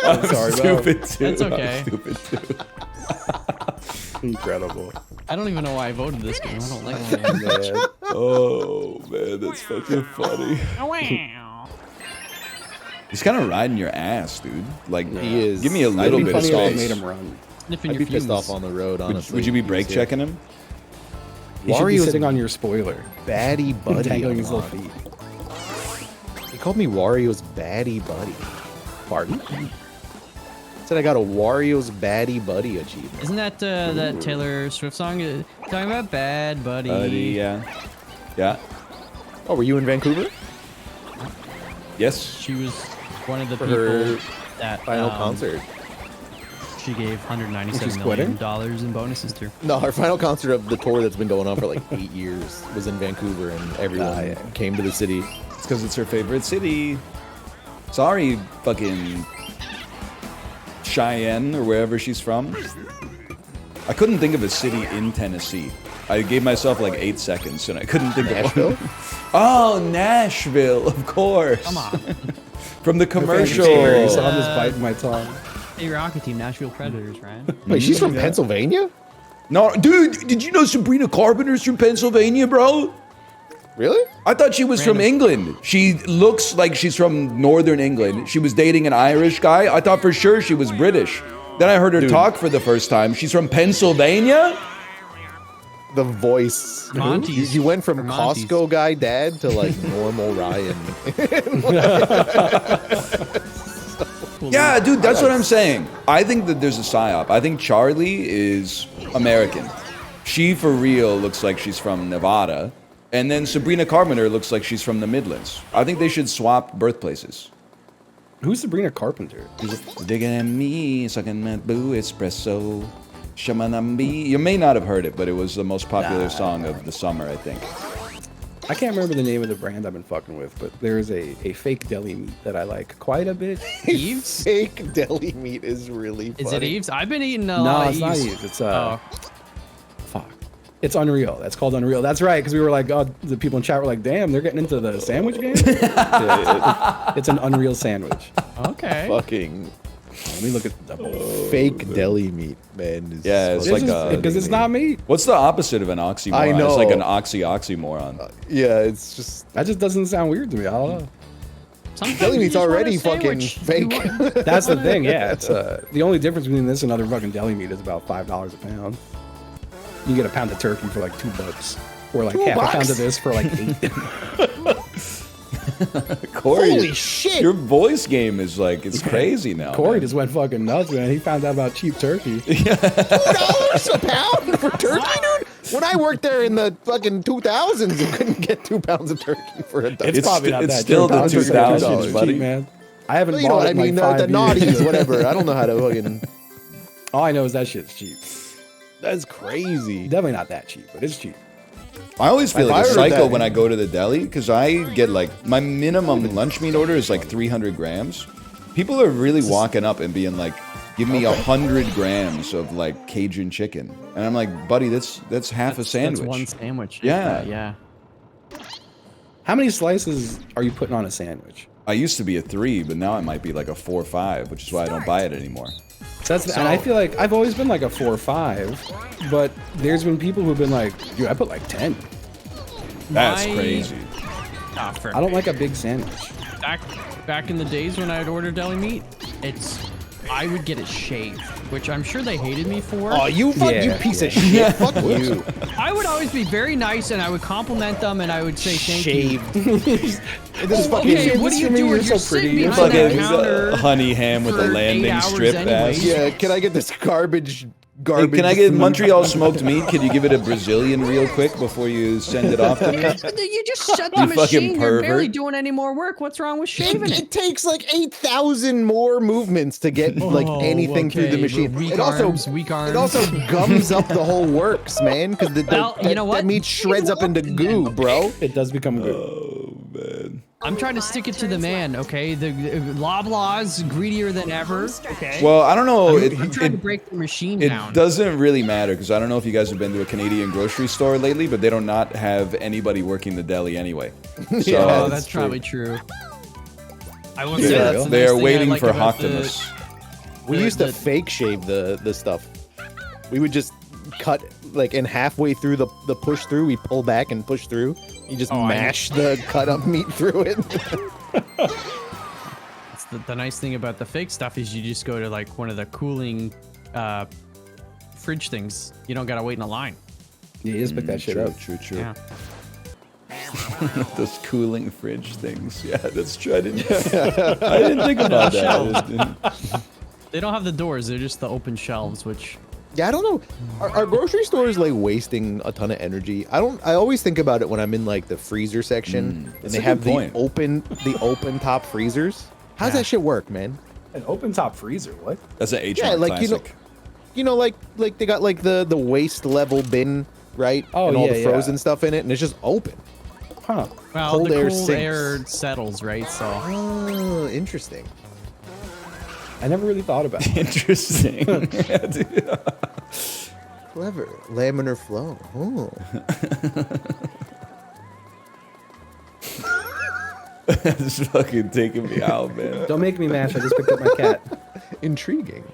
I'm sorry, stupid too. It's okay. I'm stupid too. Incredible. I don't even know why I voted this game. I don't like it. Man. Oh man, that's fucking funny. Wow. He's kind of riding your ass, dude. Like, He is. give me a I'd little be bit of Funny if I space. made him run. Sniffing I'd your be pissed fumes. off on the road, honestly. Would you be brake checking him? You should be Wario's sitting on your spoiler. baddie buddy? Dangling his little online. feet. He called me Wario's baddie buddy. Pardon? Said I got a Wario's baddie buddy achievement. Isn't that that Taylor Swift song? Talking about bad buddy. Yeah. Yeah. Oh, were you in Vancouver Yes. She was one of the for people her that final concert? She gave she's $197 quitting? million in bonuses to. No, her final concert of the tour that's been going on for like 8 years was in Vancouver, and everyone came to the city. It's because it's her favorite city. Sorry, fucking Cheyenne or wherever she's from. I couldn't think of a city in Tennessee. I gave myself like 8 seconds and I couldn't think of one. Oh, Nashville, of course. Come on. From the commercial. So I'm just biting my tongue. Hey, Rocket Team, Nashville Predators, right? Wait, she's from Pennsylvania? No, dude, did you know Sabrina Carpenter's from Pennsylvania, bro? Really? I thought she was from England. She looks like she's from northern England. She was dating an Irish guy. I thought for sure she was British. Then I heard her talk for the first time. She's from Pennsylvania? The voice. You went from Costco guy dad to like normal Ryan. Yeah, dude, that's what I'm saying. I think that there's a psyop. I think Charlie is American. She, for real, looks like she's from Nevada. And then Sabrina Carpenter looks like she's from the Midlands. I think they should swap birthplaces. Who's Sabrina Carpenter? Digging at me, sucking that boo espresso. Shamanambi. You may not have heard it, but it was the most popular song of the summer, I think. I can't remember the name of the brand I've been fucking with, but there's a fake deli meat that I like quite a bit. Eves? Fake deli meat is really funny. Is it Eves? I've been eating a lot of Eves. No, it's not Eves. It's fuck. It's Unreal. That's called Unreal. That's right, because we were like, oh, the people in chat were like, damn, they're getting into the sandwich game? It's an Unreal sandwich. Okay. Fucking Let me look at the fake deli meat, man. Yeah, it's like because it's not meat. What's the opposite of an oxymoron? I know. It's like an oxymoron. Yeah, it's just that just doesn't sound weird to me. I don't know. Sometimes deli meat's you just want already a fucking sandwich. fake. That's the thing. Yeah, it's the only difference between this and other fucking deli meat is about $5 a pound. You get a pound of turkey for like $2, or like half a pound of this for like $8. Corey, Holy shit! Your voice game is like, it's crazy now. Corey just went fucking nuts, man. He found out about cheap turkey. $2 a pound for turkey, dude? When I worked there in the fucking 2000s, you couldn't get 2 pounds of turkey for a dozen. It's probably not it's that still cheap. the Turkey's 2000s, buddy. cheap, man. I haven't Well, bought you know what it I in mean? like The 5 years. naughties, whatever. I don't know how to fucking. All I know is that shit's cheap. That's crazy. Definitely not that cheap, but it's cheap. I always feel If like I a heard psycho that- when I go to the deli because I get like my minimum lunch meat order is like 300 grams. People are really walking up and being like, "Give me 100 grams of like Cajun chicken," and I'm like, "Buddy, that's half a sandwich." That's one sandwich. Yeah. Yeah. How many slices are you putting on a sandwich? I used to be a 3, but now I might be like a 4 or 5, which is why I don't buy it anymore. And I feel like I've always been like a 4 or 5, but there's been people who've been like, dude, I put like 10. That's crazy. I don't like a big sandwich. Back in the days when I'd order deli meat, I would get it shaved, which I'm sure they hated me for. Oh, you piece of shit. Fuck you. I would always be very nice and I would compliment them and I would say thank you. This is fucking. Okay, what do you do? You're so sitting pretty. behind that Fucking counter honey ham with a for 8 landing hours strip anyways. ass. Yeah, can I get this garbage? Hey, can I get Montreal smoked meat? Can you give it a Brazilian real quick before you send it off to me? You just shut the You fucking machine. You're barely pervert. doing any more work. What's wrong with shaving It it? takes like 8,000 more movements to get like anything through the machine. Weak It also arms. it also gums up the whole works, man. Because Well, you know what? that meat shreds up into goo, bro. It does become good. Oh man. I'm trying to stick it to the man, okay? The Loblaws greedier than ever, okay? Well, I don't know. I'm trying to break the machine It down. doesn't really matter because I don't know if you guys have been to a Canadian grocery store lately, but they do not have anybody working the deli anyway. So Oh, that's probably true. I will say that's the they nice are thing I waiting like for about Optimus. We used to fake shave the stuff. We would just cut like in halfway through the push through. We pull back and push through. You just mash the cut up meat through it. It's the nice thing about the fake stuff is you just go to like one of the cooling fridge things. You don't gotta wait in a line. Yeah, you just pick that shit True, up. true. Yeah. Those cooling fridge things. Yeah, that's true. I didn't think about that. They don't have the doors, they're just the open shelves, which Yeah, I don't know. Are grocery stores like wasting a ton of energy? I always think about it when I'm in like the freezer section and that's they a have good the open top freezers. How's that shit work, man? An open top freezer? What? That's an H Yeah, like classic. you know, like they got like the waist level bin, right? Oh, and all yeah, the frozen stuff in it, and it's just open. Huh. well, Cold the air cool sinks. air settles, right? So Oh, interesting. I never really thought about it. Interesting. Clever. Laminar flow. Oh. It's fucking taking me out, man. Don't make me mash. I just picked up my cat. Intriguing.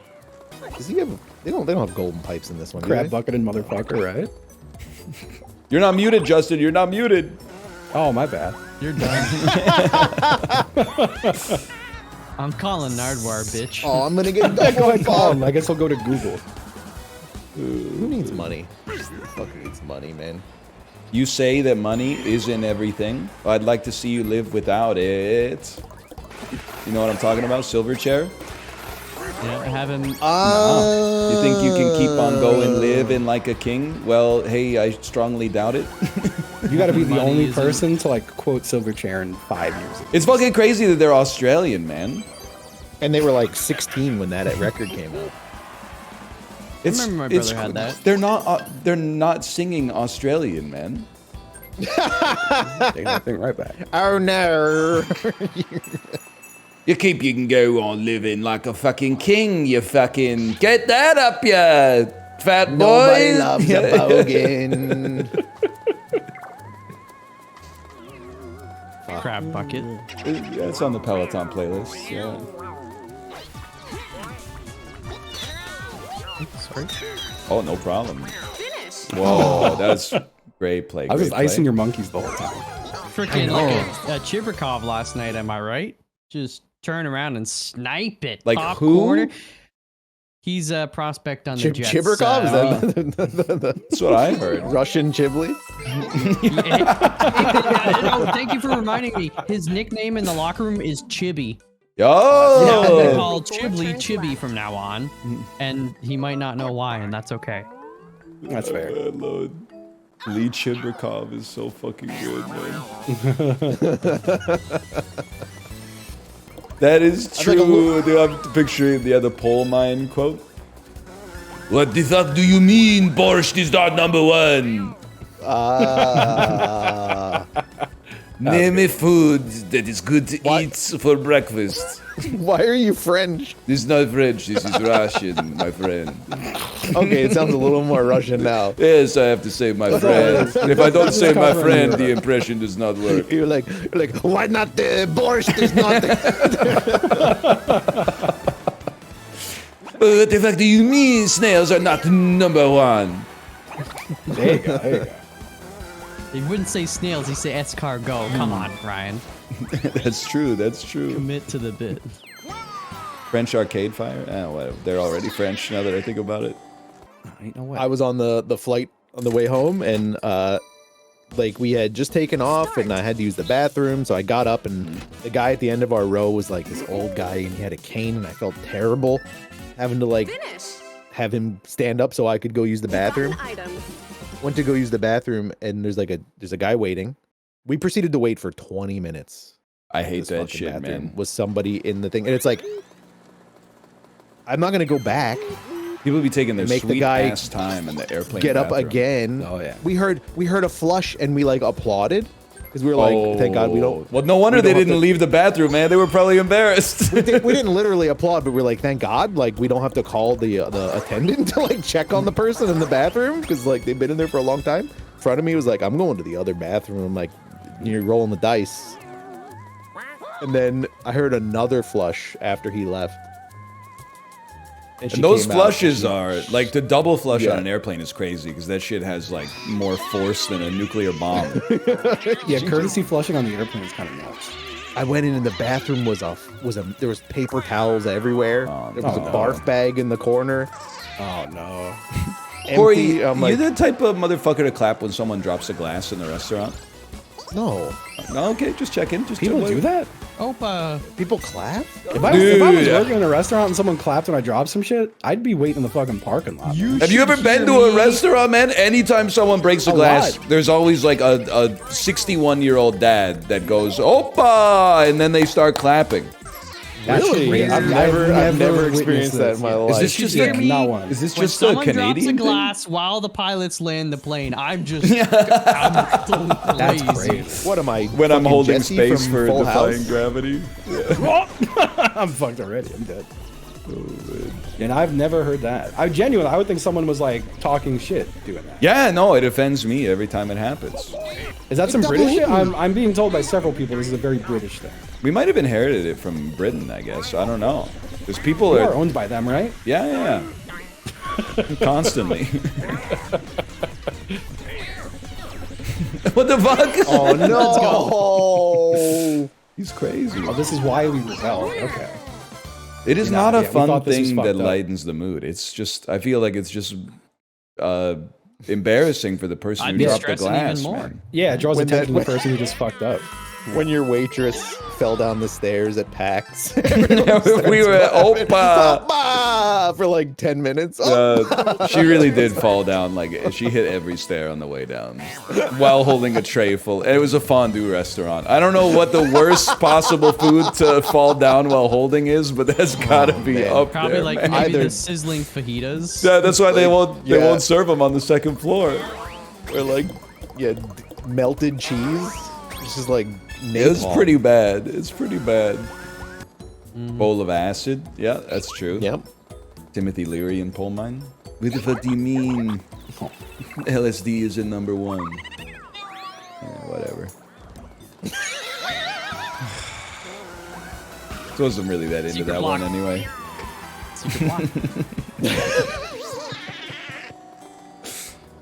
Does he have? They don't have golden pipes in this one. Crab do they? bucket and motherfucker, right? You're not muted, Justin. You're not muted. Oh, my bad. You're done. I'm calling Nardwar, bitch. Oh, I'm gonna get Go double ahead, call him. I guess I'll go to Google. Who needs money? Who fucking needs money, man? You say that money isn't everything. I'd like to see you live without it. You know what I'm talking about? Silverchair? Yeah, have him. You think you can keep on going living like a king? Well, hey, I strongly doubt it. You gotta be the Money only isn't- person to like quote Silverchair in 5 years. It's fucking crazy that they're Australian, man. And they were like 16 when that record came out. It's, remember my brother had that. They're not singing Australian, man. Take that thing right back. Oh no! You can go on living like a fucking king, you fucking... Get that up, you fat boy! Nobody loves a bogan. Crab bucket. Yeah, it's on the Peloton playlist. Yeah. Sorry. Oh, no problem. Finish. Whoa, that's great play. I was just great icing play. your monkeys the whole time. Freaking like a Chibrikov last night, am I right? Just turn around and snipe it. Like top who? corner. He's a prospect on the Jets. Chibrikov? Is that That's what I heard. Russian Chibli? No, thank you for reminding me. His nickname in the locker room is Chibi. Now they Yo! call Chibli Chibi from now on, and he might not know why, and that's okay. That's fair. Lord. Lee Chibrikov is so fucking good, man. That is true. Dude, I'm picturing the other pole mine quote. What the fuck do you mean borscht is not number one? Name a food that is good to eat for breakfast. Why are you French? This is not French, this is Russian, my friend. Okay, it sounds a little more Russian now. Yes, I have to say my friend. If I don't say my friend, the impression does not work. You're like, why not the borscht is not What the fuck do you mean snails are not number one? There you go. There you go. He wouldn't say snails, he'd say escargot. Come on, Ryan. That's true. That's true. Commit to the bit. French Arcade Fire? Whatever. They're already French now that I think about it. Ain't no way. I was on the flight on the way home, and like we had just taken off, and I had to use the bathroom, so I got up, and the guy at the end of our row was like this old guy, and he had a cane, and I felt terrible having to like Finish. have him stand up so I could go use the bathroom. Item. Went to go use the bathroom, and there's a guy waiting. We proceeded to wait for 20 minutes. I hate This that fucking shit, bathroom man. Was somebody in the thing, and it's like, I'm not gonna go back. People be taking their Make the sweet guy ass time in the airplane. Get up bathroom. again. Oh, yeah. We heard a flush, and we like applauded because we were like, thank God we don't. Well, no wonder we they don't have didn't to- leave the bathroom, man. They were probably embarrassed. We didn't literally applaud, but we were like, thank God, like we don't have to call the attendant to like check on the person in the bathroom because like they've been in there for a long time. In front of me was like, I'm going to the other bathroom. I'm like, you're rolling the dice. And then I heard another flush after he left. she And those came out, flushes and are like the double flush Yeah. on an airplane is crazy because that shit has like more force than a nuclear bomb. Yeah, courtesy flushing on the airplane is kind of nuts. I went in and the bathroom was there was paper towels everywhere. There was a no. barf bag in the corner. Oh no. Corey, Empty. I'm like, you're the type of motherfucker to clap when someone drops a glass in the restaurant. no. No, okay, just checking. Just People checking. do that? Opa. People clap? If I was Dude. working in a restaurant and someone clapped when I dropped some shit, I'd be waiting in the fucking parking lot. Have you ever been to a restaurant, man? Anytime someone breaks a glass, lot. there's always like a 61-year-old dad that goes, "Opa!" and then they start clapping. That's Really? crazy. I've never witnessed experienced that this. in my Yeah. life. Is this just hear a, me? Not one. is this When just a someone drops a Canadian thing? glass while the pilots land the plane, I'm just absolutely That's crazy. crazy. What am I? When I'm fucking holding Jesse space from for Full defying House? gravity. I'm fucked already. I'm dead. And I've never heard that. I would think someone was like talking shit doing that. Yeah, no, it offends me every time it happens. Is that some British shit? I'm being told by several people this is a very British thing. We might have inherited it from Britain, I guess. I don't know. Because people You are owned by them, right? Yeah. Constantly. What the fuck? Oh no! He's crazy. Oh, this is why we rebel. Okay. It is not a we fun thought this was thing fucked that up. lightens the mood. It's just, I feel like it's just embarrassing for the person I'd who be dropped the stressing glass, even more. man. Yeah, it draws When attention to that- the person who just fucked up. When your waitress fell down the stairs at PAX. We were at Opa. Opa! For like 10 minutes. She really did fall down. Like, she hit every stair on the way down while holding a tray full. It was a fondue restaurant. I don't know what the worst possible food to fall down while holding is, but that's gotta be up Probably there, like man. maybe Either- the sizzling fajitas. Yeah, that's why they won't Yeah. serve them on the second floor. Or like, yeah, melted cheese. It's just like It's napalm. pretty bad. It's pretty bad. Bowl of acid. Yeah, that's true. Yep. Timothy Leary and Pole Mine. What the fuck do you mean? LSD is in #1. Yeah, whatever. So I wasn't really that into Secret that block. one anyway. Secret block.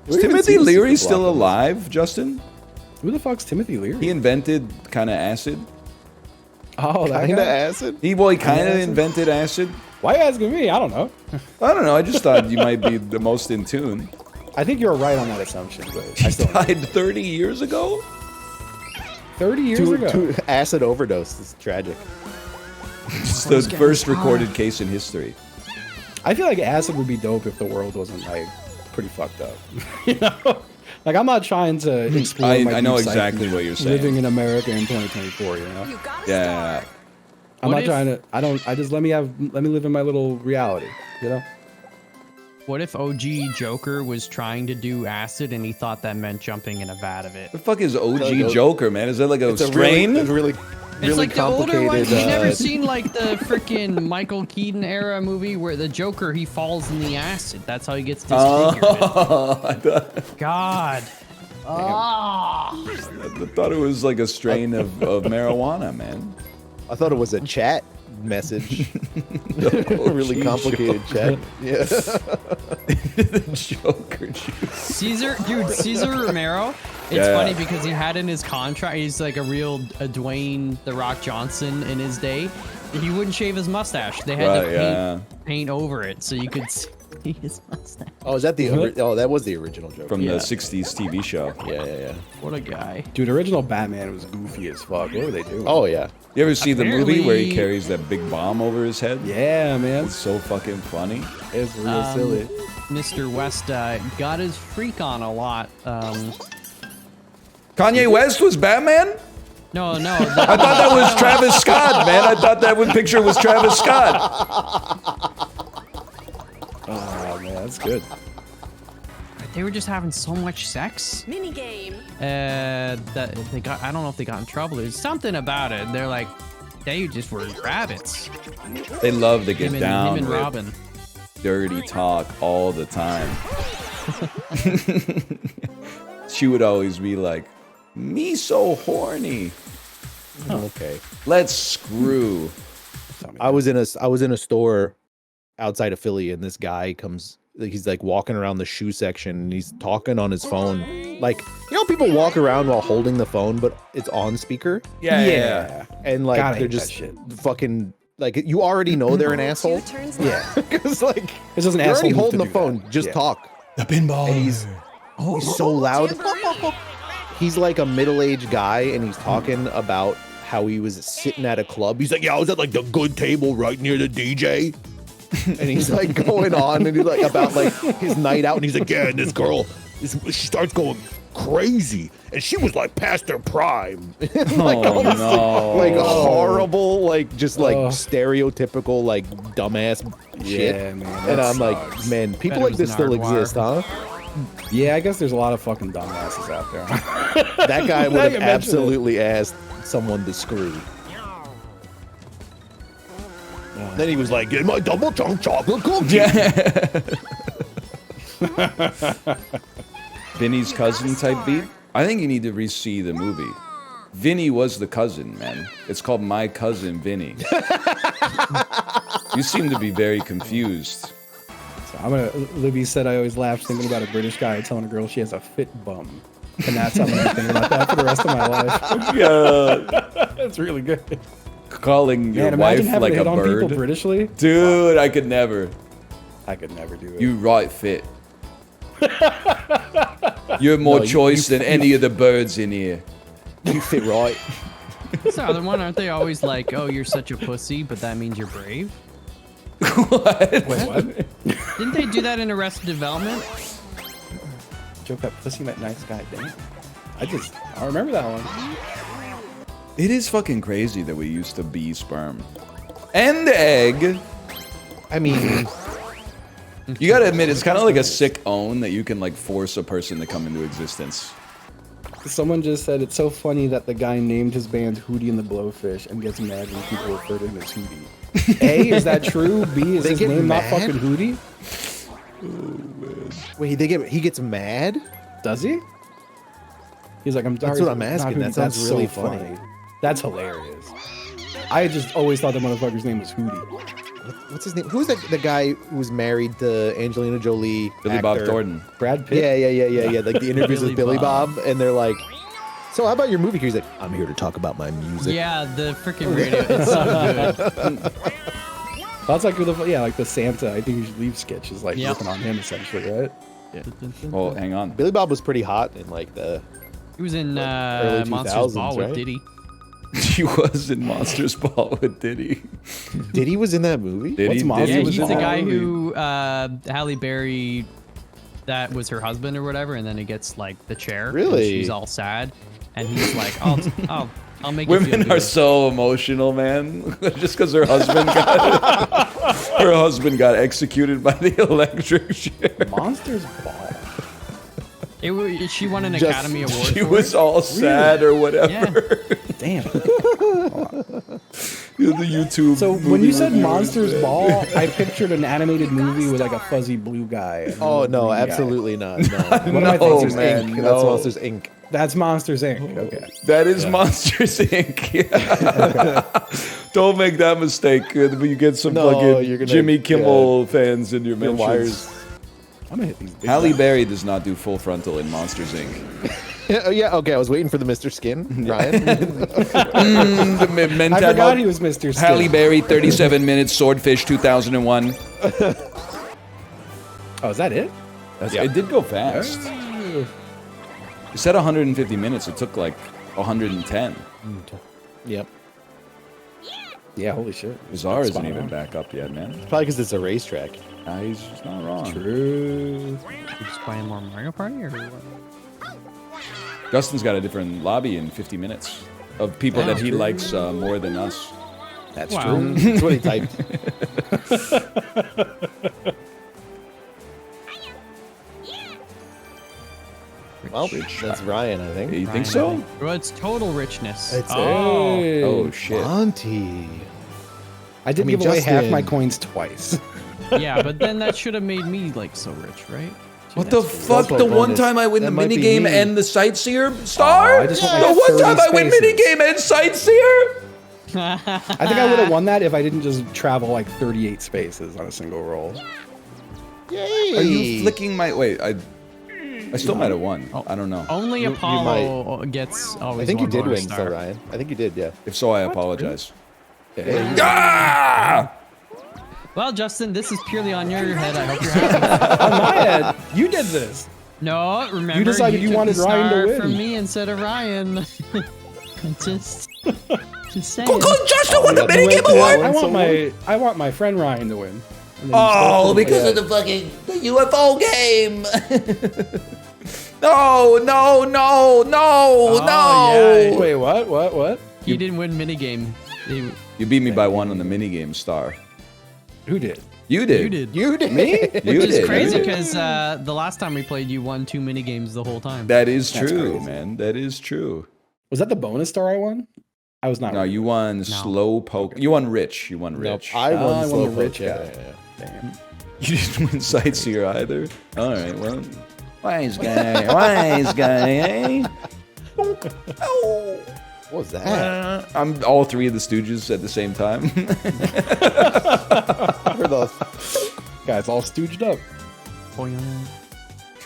Is Timothy Leary still alive, Justin? Who the fuck's Timothy Leary? He invented kind of acid. Oh, that Kinda guy? acid? He kind of acid? invented acid. Why are you asking me? I don't know. I don't know. I just thought you might be the most in tune. I think you're right on that assumption, but I still Died 30 years ago? 30 years ago. Acid overdose is tragic. It's the first recorded case in history. I feel like acid would be dope if the world wasn't like pretty fucked up. You know? Like I'm not trying to explore my I know deep exactly psyche what you're saying. living in America in 2024, you know? Yeah. I'm What not if- trying to I just let me live in my little reality, you know? What if OG Joker was trying to do acid and he thought that meant jumping in a vat of it? The fuck is OG Like a- Joker, man? Is that like a It's strain? It's really It's like the older ones. complicated, You never seen like the freaking Michael Keaton era movie where the Joker he falls in the acid. That's how he gets disfigured. God. I thought it was like a strain of marijuana, man. I thought it was a chat message. Really complicated chat. Yeah. The Joker juice. Caesar Romero. It's Yeah. funny because he had in his contract, he's like a real Dwayne The Rock Johnson in his day. He wouldn't shave his mustache. They had to paint over it so you could see his mustache. Oh, is that the that was the original joke From the 60s TV show. Yeah. What a guy. Dude, original Batman was goofy as fuck. What were they doing? Oh yeah. You ever see the movie where he Apparently- carries that big bomb over his head? Yeah, man. It's so fucking funny. It's real silly. Mr. West got his freak on a lot. Kanye West was Batman? No. I thought that was Travis Scott, man. I thought that picture was Travis Scott. Oh man, that's good. They were just having so much sex. Mini game. That they got. I don't know if they got in trouble. There's something about it. They're like, they just were rabbits. They love to get Him down and with Robin. dirty talk all the time. She would always be like, me so horny. Okay. Let's screw. I was in a store outside of Philly, and this guy comes. He's like walking around the shoe section, and he's talking on his phone. Like, you know, people walk around while holding the phone, but it's on speaker. Yeah. And like God, I they're hate that just shit. fucking like you already know they're an asshole. Yeah. Because like This is an you're asshole already move holding to the do phone. that. Just Yeah. talk. The pinball. And he's so loud. He's like a middle-aged guy, and he's talking about how he was sitting at a club. He's like, "Yeah, I was at like the good table right near the DJ." And he's like going on, and he's like about like his night out, and he's like, "Yeah, and this girl, she starts going crazy, and she was like past her prime." And, like all this, like horrible, like just like stereotypical, like dumbass shit. Yeah, man. And that I'm like, sucks. man, people Bet it like was this still Nardwuar. exist, huh? Yeah, I guess there's a lot of fucking dumbasses out there. That guy would Now have you mention it. absolutely asked someone to screw. Then he was like, "Get my double chunk chocolate cookie." Vinny's cousin type beat. I think you need to re-see the movie. Vinny was the cousin, man. It's called My Cousin Vinny. You seem to be very confused. So Libby said I always laugh thinking about a British guy telling a girl she has a fit bum. And that's how I'm gonna think about that for the rest of my life. Yeah. That's really good. Calling your Man, wife imagine having like to hit a on bird. people Britishly. Dude, I could never. I could never do it. You right fit. You have more No, choice than any of the birds in here. You fit right. That's the other one. Aren't they always like, oh, you're such a pussy, but that means you're brave? What? Wait, what? Didn't they do that in Arrested Development? Joke that pussy met nice guy. Damn. I remember that one. It is fucking crazy that we used to be sperm. And egg. I mean, You gotta admit, it's kind of like a sick own that you can like force a person to come into existence. Someone just said it's so funny that the guy named his band Hootie and the Blowfish and gets mad when people refer to him as Hootie. A, is that true? B, is They his get name mad? not fucking Hootie? wait, he gets mad? Does he? He's like, I'm That's sorry, what I'm asking. not Hootie. That sounds That's really so funny. That's hilarious. I just always thought the motherfucker's name was Hootie. What's his name? Who's the guy who was married to Angelina Jolie? Billy Bob actor? Thornton. Brad Pitt? Yeah. Like the interviews Billy with Billy Bob. Bob, and they're like, "So how about your movie?" He's like, "I'm here to talk about my music." Yeah, the freaking radio. It's so good. That's like like the Santa I think you should leave sketch is like Yep. ripping on him essentially, right? Well, hang on. Billy Bob was pretty hot in like the. He was in Early Monsters 2000s, Ball right? with Diddy. He was in Monsters Ball with Diddy. Diddy was in that movie. Diddy, What's Monsters Diddy Yeah, was he's in the that guy movie. who Halle Berry, that was her husband or whatever, and then he gets like the chair. and Really? she's all sad, and he's like, I'll make you feel Women good. are so emotional, man. Just because her husband got executed by the electric chair. Monsters Ball. She won an Just- Academy Award. She for was it. all sad or whatever. Damn. The YouTube. So when movie you said reviews, Monsters man. Ball, I pictured an animated movie with like a fuzzy blue guy. and a Oh little no, green guy. absolutely not. No, What am I No, thinking? Monsters man, Inc. no. That's Monsters Inc. That's Monsters Inc. Okay. That is Monsters Inc. Yeah. Don't make that mistake. You get some No, fucking you're gonna- Jimmy Kimmel fans in your Your mentions. wires. I'm gonna hit these. Big Halle guys. Berry does not do full frontal in Monsters Inc. Yeah, okay. I was waiting for the Mr. Skin, Ryan. I forgot he was Mr. Skin. Halle Berry, 37 minutes, Swordfish, 2001. Oh, is that it? It did go fast. It said 150 minutes. It took like 110. Yep. Yeah, holy shit. Bazaar isn't Spot even on. back up yet, man. Probably because it's a racetrack. Nah, he's just not wrong. True. You just playing more Mario Party or what? Dustin's got a different lobby in 50 minutes of people that he likes more than us. That's Wow. true. That's what he typed. Well, that's Ryan, I think. You think so? Well, it's total richness. It's Oh, shit. Monty. I did I mean, give away half Justin- my coins twice. Yeah, but then that should have made me like so rich, right? What the fuck? Also The a one bonus. time I win That the might be minigame me. and the sightseer star? I just want The like one 30 time I win spaces. minigame and sightseer? I think I would have won that if I didn't just travel like 38 spaces on a single roll. Yay! Are you flicking my... Wait, I still might have won. I don't know. Only You Apollo gets always. I think you one did bonus win, star. so Ryan. I think you did, yeah. If so, I apologize. Yeah. Ah! Well, Justin, this is purely on your head. I hope you're happy. On my head, you did this. No, remember You decided you took wanted the Ryan to star win. from me instead of Ryan. just saying. Justin won the yeah, minigame you went- award! I want my friend Ryan to win. And then you Oh, stole because it. of the fucking UFO game. No, no, no, no, no! yeah. Wait, what? He didn't win minigame. He- You beat me by one on the minigame star. Who did? You did. You did. You did. Me? You Which is did. crazy You did. because the last time we played, you won 2 minigames the whole time. That is That's true, crazy. man. That is true. Was that the bonus star I won? I was not. No, you won slow poke. You won rich. You won rich. I won I slow won the rich poke, yeah, guy. yeah, yeah. Damn. You didn't win sightseer either. All right, well, wise guy, eh? What was that? I'm all three of the Stooges at the same time. We're the Guys, all stooged up.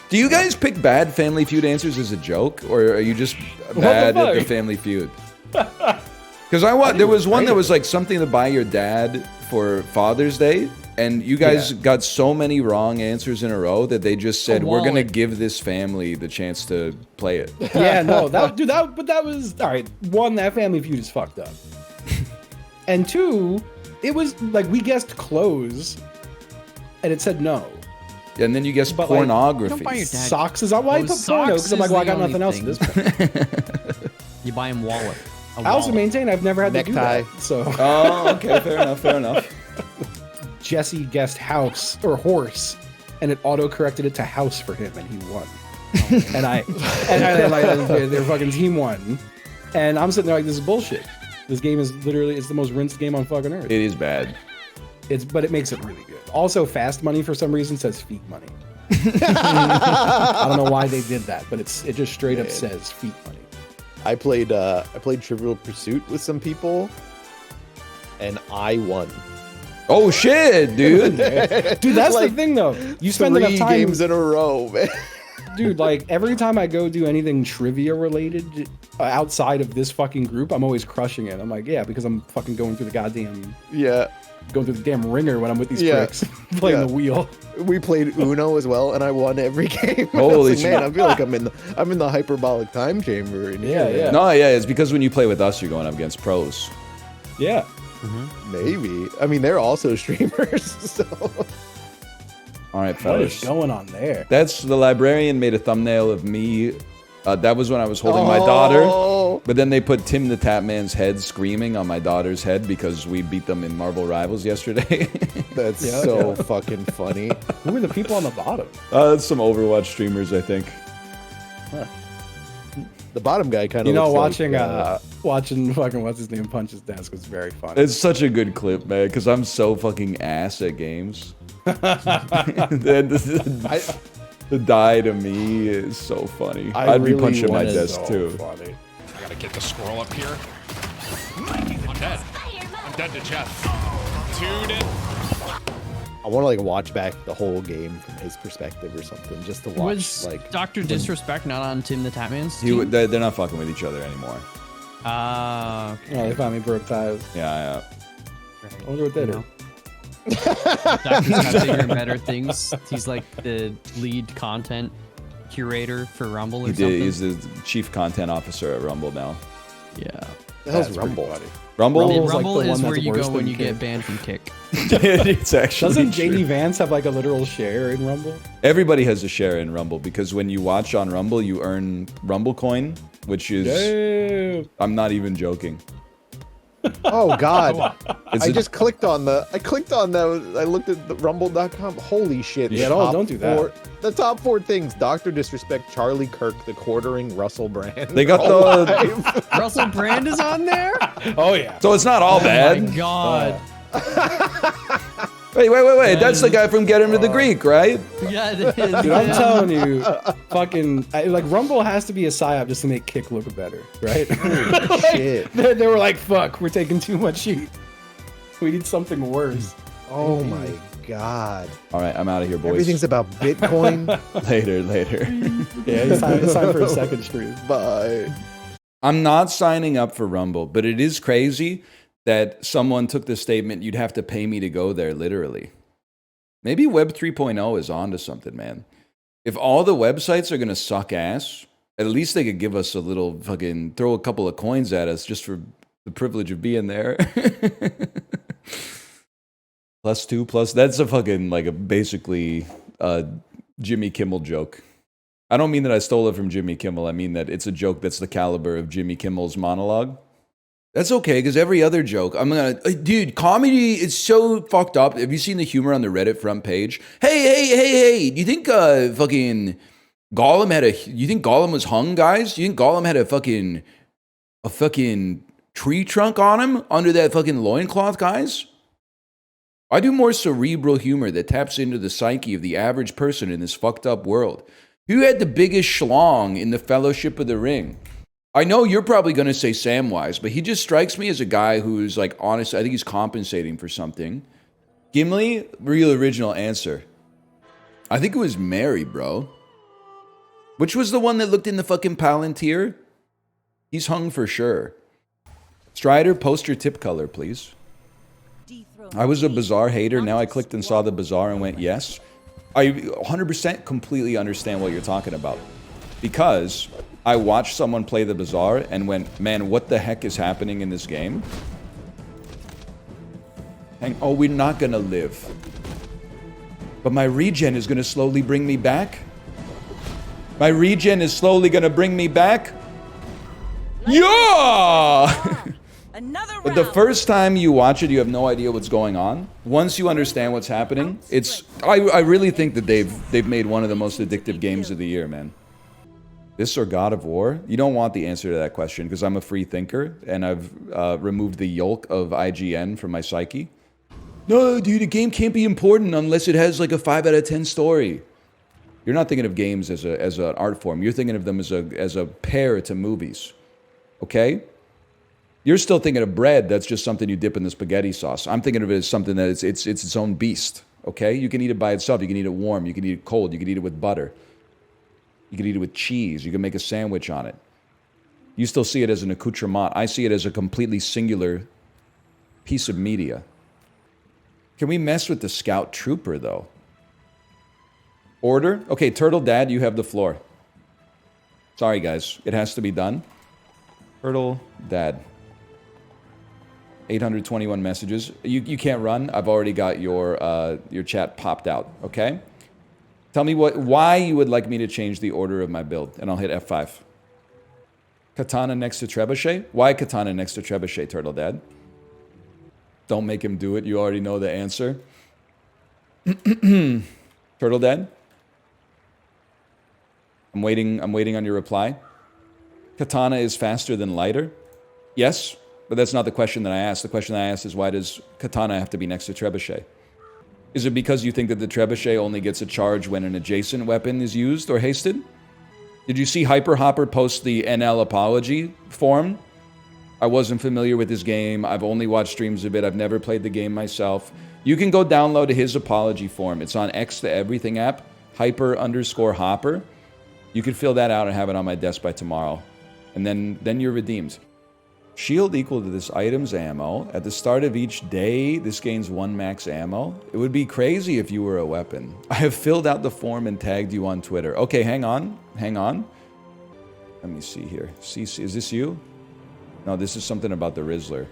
Do you guys pick bad Family Feud answers as a joke, or are you just bad at the Family Feud? Because there was one that was like something to buy your dad for Father's Day, and you guys got so many wrong answers in a row that they just said, we're going to give this family the chance to play it. Yeah, no, that was all right. One, that Family Feud is fucked up, and two, it was like we guessed clothes, and it said no. And then you guessed But, like, pornography. don't buy your dad- Socks is why I put porno because I'm like, well, I got nothing else at this point. You buy him wallet. I also maintain I've never had Necktie. to do that. So Oh, okay, fair enough. Jesse guessed house or horse, and it auto corrected it to house for him, and he won. and I like their fucking team won, and I'm sitting there like, this is bullshit. This game is literally it's the most rinsed game on fucking earth. It is bad. But it makes it really good. Also, Fast Money for some reason says feet money. I don't know why they did that, but it just straight up says feet money. I played Trivial Pursuit with some people, and I won. Oh shit, dude! Dude, that's Like, the thing though. You spend 3 enough time, games in a row, man. dude. Like every time I go do anything trivia related outside of this fucking group, I'm always crushing it. I'm like, yeah, because I'm fucking going through the goddamn going through the damn ringer when I'm with these pricks playing the wheel. We played Uno as well, and I won every game. Holy like, shit! man, I feel like I'm in the hyperbolic time chamber. In here. Yeah. No, yeah, it's because when you play with us, you're going up against pros. Yeah. Maybe. I mean, they're also streamers. So. All right, What fellas. is going on there? That's the librarian made a thumbnail of me. That was when I was holding my daughter. But then they put Tim the Tapman's head screaming on my daughter's head because we beat them in Marble Rivals yesterday. That's fucking funny. Who are the people on the bottom? Some Overwatch streamers, I think. The bottom guy kind of. You know, looks watching fucking what's his name punch his desk was very funny. It's such a good clip, man, because I'm so fucking ass at games. The die to me is so funny. I'd be really punching my wanted desk so too. funny. I gotta get the squirrel up here. I'm dead. I'm dead to chest. Tune in. I want to like watch back the whole game from his perspective or something, just to watch Was like. Dr. Disrespect not on Tim the Tapman's He, team? they're not fucking with each other anymore. Okay. Yeah, they finally broke ties. Yeah. I wonder what they do. Doctor's got bigger and better things. He's like the lead content curator for Rumble or something. He's the chief content officer at Rumble now. Yeah. The hell's That's Rumble? pretty funny. Rumble? Rumble's like Rumble the is one where that's you worse go when than you get Kick. banned from Kick. It's actually Doesn't true. JD Vance have like a literal share in Rumble? Everybody has a share in Rumble because when you watch on Rumble, you earn Rumble coin, which is Damn. I'm not even joking. Oh God! It's I a- just clicked on that. I looked at the rumble.com. Holy shit! Yeah, the top don't do that. The top 4 things: Dr. Disrespect, Charlie Kirk, the quartering Russell Brand. They got all the- live. Russell Brand is on there? Oh yeah. So it's not all Oh bad. my god. Wait. That's the guy from Get Him to the Greek, right? Yeah, it is. Dude, I'm telling you, fucking like Rumble has to be a psyop just to make Kick look better, right? Shit. They were like, "Fuck, we're taking too much heat. We need something worse." Oh my God! All right, I'm out of here, boys. Everything's about Bitcoin. later. Yeah, it's time for a second stream. Bye. I'm not signing up for Rumble, but it is crazy that someone took the statement, you'd have to pay me to go there, literally. Maybe Web 3.0 is onto something, man. If all the websites are going to suck ass, at least they could give us a little fucking, throw a couple of coins at us just for the privilege of being there. +2+, that's a fucking, like a basically Jimmy Kimmel joke. I don't mean that I stole it from Jimmy Kimmel. I mean that it's a joke that's the caliber of Jimmy Kimmel's monologue. That's okay, because every other joke, dude, comedy is so fucked up. Have you seen the humor on the Reddit front page? Hey, do you think fucking Gollum you think Gollum was hung, guys? Do you think Gollum had a fucking tree trunk on him under that fucking loincloth, guys? I do more cerebral humor that taps into the psyche of the average person in this fucked up world. Who had the biggest schlong in the Fellowship of the Ring? I know you're probably going to say Samwise, but he just strikes me as a guy who's like honest. I think he's compensating for something. Gimli, real original answer. I think it was Mary, bro. Which was the one that looked in the fucking Palantir? He's hung for sure. Strider, post your tip color, please. I was a Bazaar hater. Now I clicked and saw the Bazaar and went, yes. I 100% completely understand what you're talking about. Because I watched someone play the Bazaar and went, man, what the heck is happening in this game? And, oh, we're not gonna live. But my regen is gonna slowly bring me back? My regen is slowly gonna bring me back? Yeah! But the first time you watch it, you have no idea what's going on. Once you understand what's happening, it's... I really think that they've made one of the most addictive games of the year, man. This or God of War? You don't want the answer to that question because I'm a free thinker and I've removed the yolk of IGN from my psyche. No, dude, a game can't be important unless it has like a 5 out of 10 story. You're not thinking of games as an art form. You're thinking of them as a pair to movies. Okay? You're still thinking of bread that's just something you dip in the spaghetti sauce. I'm thinking of it as something that it's its own beast. Okay? You can eat it by itself. You can eat it warm. You can eat it cold. You can eat it with butter. You can eat it with cheese. You can make a sandwich on it. You still see it as an accoutrement. I see it as a completely singular piece of media. Can we mess with the Scout Trooper, though? Order? Okay, Turtle Dad, you have the floor. Sorry, guys. It has to be done. Turtle Dad. 821 messages. You can't run. I've already got your chat popped out, okay? Tell me why you would like me to change the order of my build, and I'll hit F5. Katana next to Trebuchet? Why Katana next to Trebuchet, Turtle Dad? Don't make him do it. You already know the answer. Turtle Dad? I'm waiting on your reply. Katana is faster than lighter? Yes, but that's not the question that I asked. The question I asked is why does Katana have to be next to Trebuchet? Is it because you think that the Trebuchet only gets a charge when an adjacent weapon is used or hasted? Did you see Hyper Hopper post the NL apology form? I wasn't familiar with this game. I've only watched streams of it. I've never played the game myself. You can go download his apology form. It's on X the Everything app, Hyper_Hopper. You can fill that out and have it on my desk by tomorrow. And then you're redeemed. Shield equal to this item's ammo. At the start of each day, this gains 1 max ammo. It would be crazy if you were a weapon. I have filled out the form and tagged you on Twitter. Okay, hang on. Hang on. Let me see here. CC, is this you? No, this is something about the Rizzler.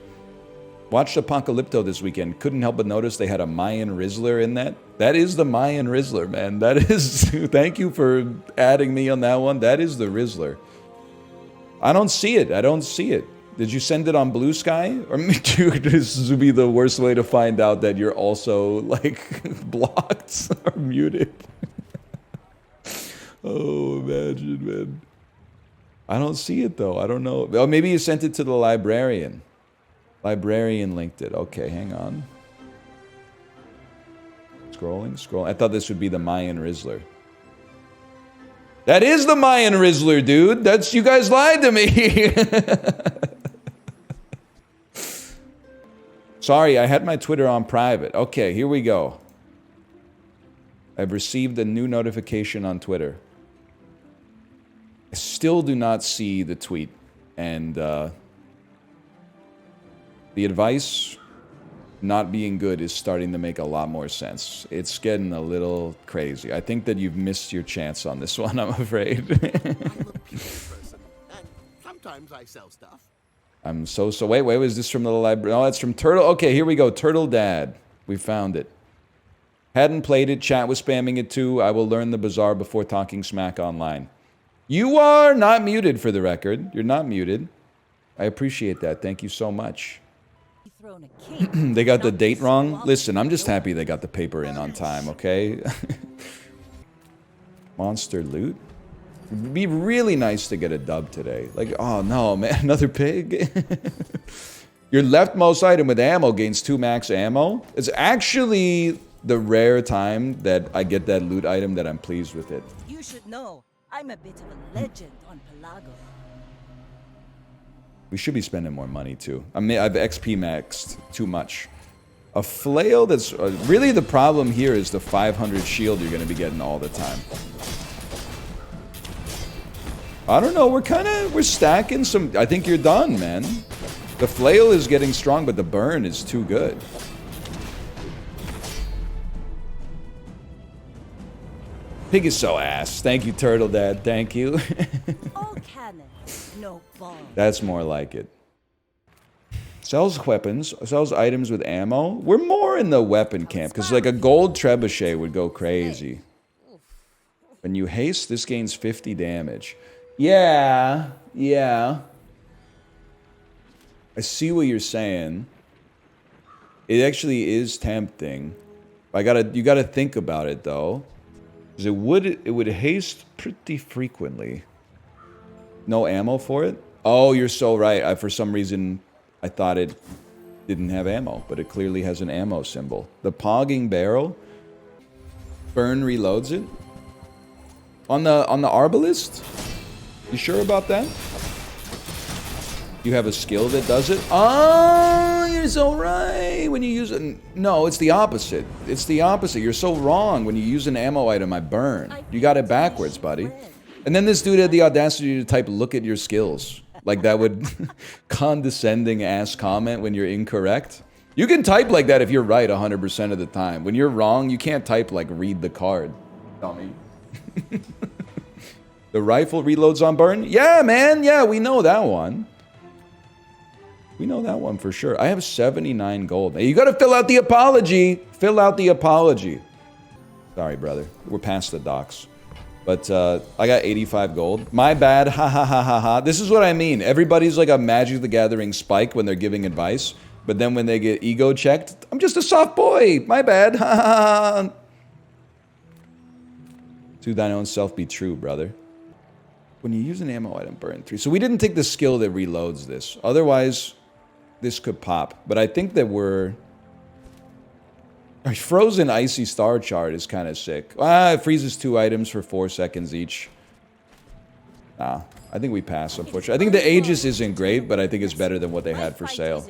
Watched Apocalypto this weekend. Couldn't help but notice they had a Mayan Rizzler in that. That is the Mayan Rizzler, man. That is... Thank you for adding me on that one. That is the Rizzler. I don't see it. I don't see it. Did you send it on Blue Sky? Or dude, this would be the worst way to find out that you're also, like, blocked or muted. Oh, imagine, man. I don't see it, though. I don't know. Oh, maybe you sent it to the librarian. Librarian linked it. Okay, hang on. Scrolling. I thought this would be the Mayan Rizzler. That is the Mayan Rizzler, dude. You guys lied to me. Sorry, I had my Twitter on private. Okay, here we go. I've received a new notification on Twitter. I still do not see the tweet. And the advice not being good is starting to make a lot more sense. It's getting a little crazy. I think that you've missed your chance on this one, I'm afraid. I'm a people person, and sometimes I sell stuff. I'm so... Wait, was this from the library? Oh, that's from Turtle... Okay, here we go. Turtle Dad. We found it. Hadn't played it. Chat was spamming it too. I will learn the Bazaar before talking smack online. You are not muted, for the record. You're not muted. I appreciate that. Thank you so much. They got the date wrong. Listen, I'm just happy they got the paper in on time, okay? Monster loot? It'd be really nice to get a dub today. Like, oh no, man, another pig? Your leftmost item with ammo gains 2 max ammo. It's actually the rare time that I get that loot item that I'm pleased with it. You should know, I'm a bit of a legend on Pelago. We should be spending more money too. I mean, I've XP maxed too much. A flail that's... really the problem here is the 500 shield you're going to be getting all the time. I don't know, we're stacking some... I think you're done, man. The flail is getting strong, but the burn is too good. Pig is so ass. Thank you, Turtle Dad. Thank you. All cannon, no ball. That's more like it. Sells weapons, sells items with ammo. We're more in the weapon camp, because like a gold trebuchet would go crazy. When you haste, this gains 50 damage. Yeah. I see what you're saying. It actually is tempting. You gotta think about it though. Because it would haste pretty frequently. No ammo for it? Oh, you're so right. For some reason I thought it didn't have ammo, but it clearly has an ammo symbol. The pogging barrel. Burn reloads it. On the arbalist? You sure about that? You have a skill that does it? Oh, you're so right. When you use it... No, it's the opposite. It's the opposite. You're so wrong. When you use an ammo item, I burn. You got it backwards, buddy. And then this dude had the audacity to type, look at your skills. Like that would... condescending ass comment when you're incorrect. You can type like that if you're right 100% of the time. When you're wrong, you can't type like, read the card. Dummy. The rifle reloads on burn? Yeah, man. Yeah, we know that one. We know that one for sure. I have 79 gold. Hey, you gotta fill out the apology. Fill out the apology. Sorry, brother. We're past the docks. But I got 85 gold. My bad. Ha ha ha ha ha. This is what I mean. Everybody's like a Magic the Gathering spike when they're giving advice. But then when they get ego checked, I'm just a soft boy. My bad. Ha ha ha. To thine own self be true, brother. When you use an ammo item, burn 3. So we didn't take the skill that reloads this. Otherwise, this could pop. But I think that we're... Our frozen icy star chart is kind of sick. It freezes 2 items for 4 seconds each. Nah, I think we pass, unfortunately. I think the Aegis isn't great, but I think it's better than what they had for sale.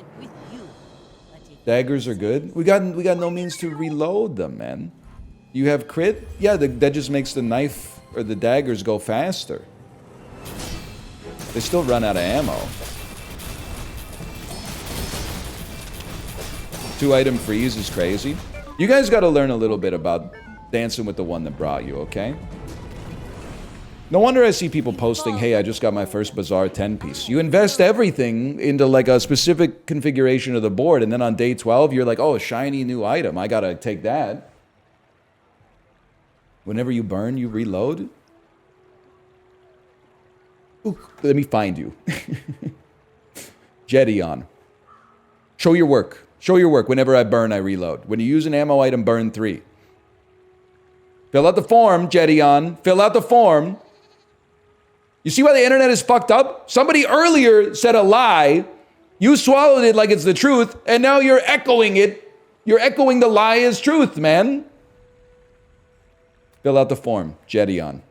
Daggers are good. We got no means to reload them, man. You have crit? Yeah, that just makes the knife or the daggers go faster. They still run out of ammo. 2 item freeze is crazy. You guys got to learn a little bit about dancing with the one that brought you, okay? No wonder I see people posting, hey, I just got my first Bazaar 10-piece. You invest everything into like a specific configuration of the board, and then on day 12, you're like, oh, a shiny new item. I got to take that. Whenever you burn, you reload. Ooh, let me find you. Jedion. Show your work. Show your work. Whenever I burn, I reload. When you use an ammo item, burn 3. Fill out the form, Jedion. Fill out the form. You see why the internet is fucked up? Somebody earlier said a lie. You swallowed it like it's the truth, and now you're echoing it. You're echoing the lie as truth, man. Fill out the form, Jedion.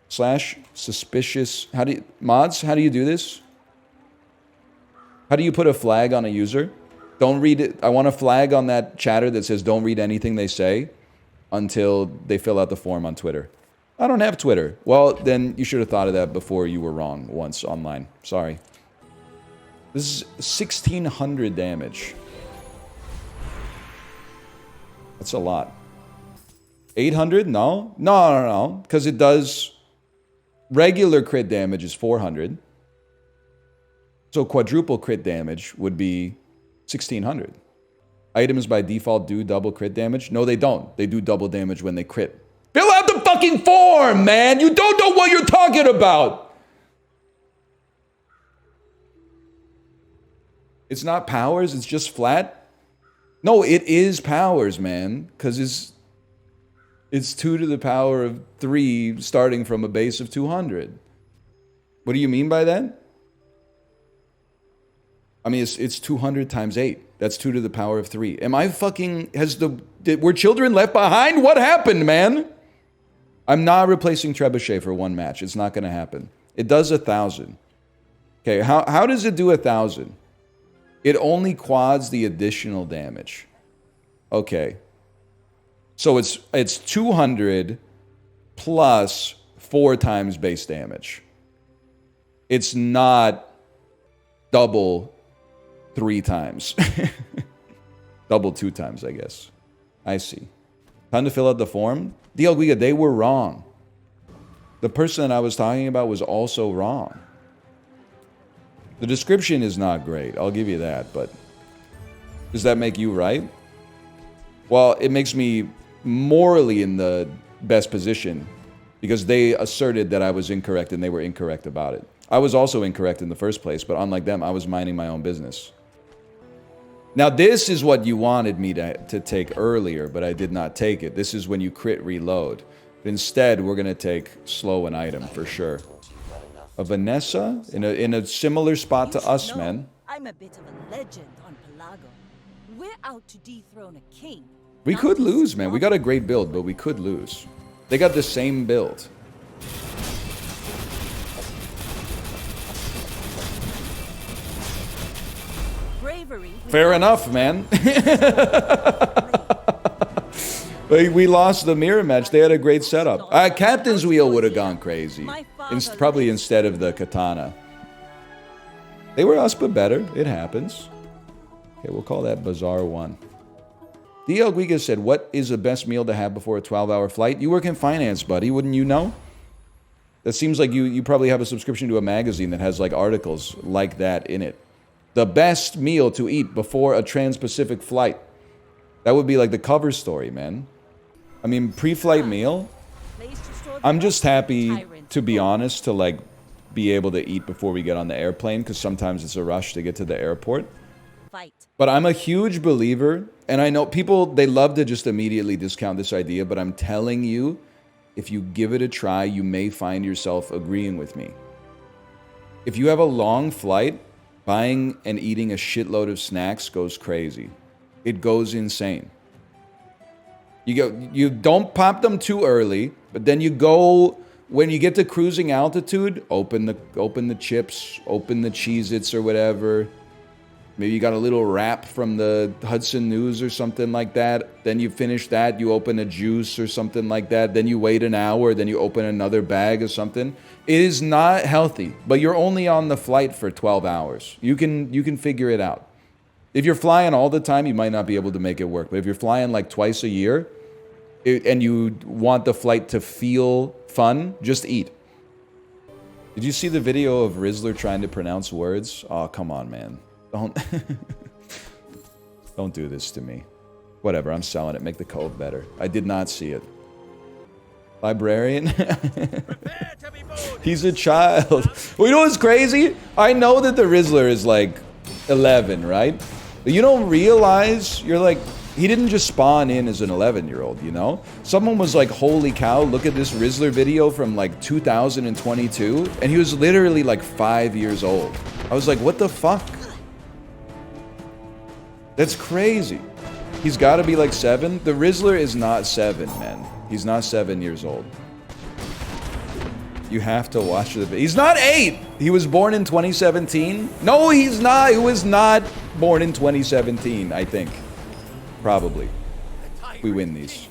/ suspicious. Mods, how do you do this? How do you put a flag on a user? Don't read it. I want a flag on that chatter that says don't read anything they say until they fill out the form on Twitter. I don't have Twitter. Well, then you should have thought of that before you were wrong once online. Sorry. This is 1,600 damage. That's a lot. 800? No. No. Because it does... Regular crit damage is 400. So quadruple crit damage would be 1,600. Items by default do double crit damage? No, they don't. They do double damage when they crit. Fill out the fucking form, man! You don't know what you're talking about! It's not powers, it's just flat? No, it is powers, man. Because it's It's 2 to the power of 3 starting from a base of 200. What do you mean by that? I mean, it's 200 times 8. That's 2 to the power of 3. Am I fucking... Were children left behind? What happened, man? I'm not replacing Trebuchet for 1 match. It's not going to happen. It does 1,000. Okay, how does it do 1,000? It only quads the additional damage. Okay. So it's 200 plus 4 times base damage. It's not double 3 times. Double 2 times, I guess. I see. Time to fill out the form. Dialguiga, they were wrong. The person that I was talking about was also wrong. The description is not great, I'll give you that, but does that make you right? Well, it makes me morally in the best position because they asserted that I was incorrect and they were incorrect about it. I was also incorrect in the first place, but unlike them, I was minding my own business. Now, this is what you wanted me to take earlier, but I did not take it. This is when you crit reload. But instead, we're going to take slow an item for sure. A Vanessa in a similar spot to us, man. I'm a bit of a legend on Pelago. We're out to dethrone a king. We could lose, man. We got a great build, but we could lose. They got the same build. Fair enough, man. We lost the mirror match. They had a great setup. Captain's Wheel would have gone crazy. Probably instead of the katana. They were us, but better. It happens. Okay, we'll call that Bazaar 1. DL Guiga said, what is the best meal to have before a 12-hour flight? You work in finance, buddy. Wouldn't you know? That seems like you probably have a subscription to a magazine that has like articles like that in it. The best meal to eat before a trans-Pacific flight. That would be like the cover story, man. I mean, pre-flight meal. I'm just happy, to be honest, to like be able to eat before we get on the airplane, because sometimes it's a rush to get to the airport. But I'm a huge believer, and I know people, they love to just immediately discount this idea, but I'm telling you, if you give it a try, you may find yourself agreeing with me. If you have a long flight, buying and eating a shitload of snacks goes crazy. It goes insane. You don't pop them too early, but then you go, when you get to cruising altitude, open the chips, open the Cheez-Its or whatever. Maybe you got a little wrap from the Hudson News or something like that. Then you finish that, you open a juice or something like that. Then you wait an hour, then you open another bag or something. It is not healthy, but you're only on the flight for 12 hours. You can figure it out. If you're flying all the time, you might not be able to make it work. But if you're flying like twice a year, and you want the flight to feel fun, just eat. Did you see the video of Rizzler trying to pronounce words? Oh, come on, man. Don't do this to me. Whatever, I'm selling it. Make the code better. I did not see it. Librarian? He's a child. Well, you know what's crazy? I know that the Rizzler is like 11, right? But you don't realize, you're like, he didn't just spawn in as an 11-year-old, you know? Someone was like, holy cow, look at this Rizzler video from like 2022. And he was literally like 5 years old. I was like, what the fuck? That's crazy. He's got to be like 7. The Rizzler is not 7, man. He's not 7 years old. You have to watch the video. He's not 8! He was born in 2017. No, he's not. He was not born in 2017, I think. Probably. We win these.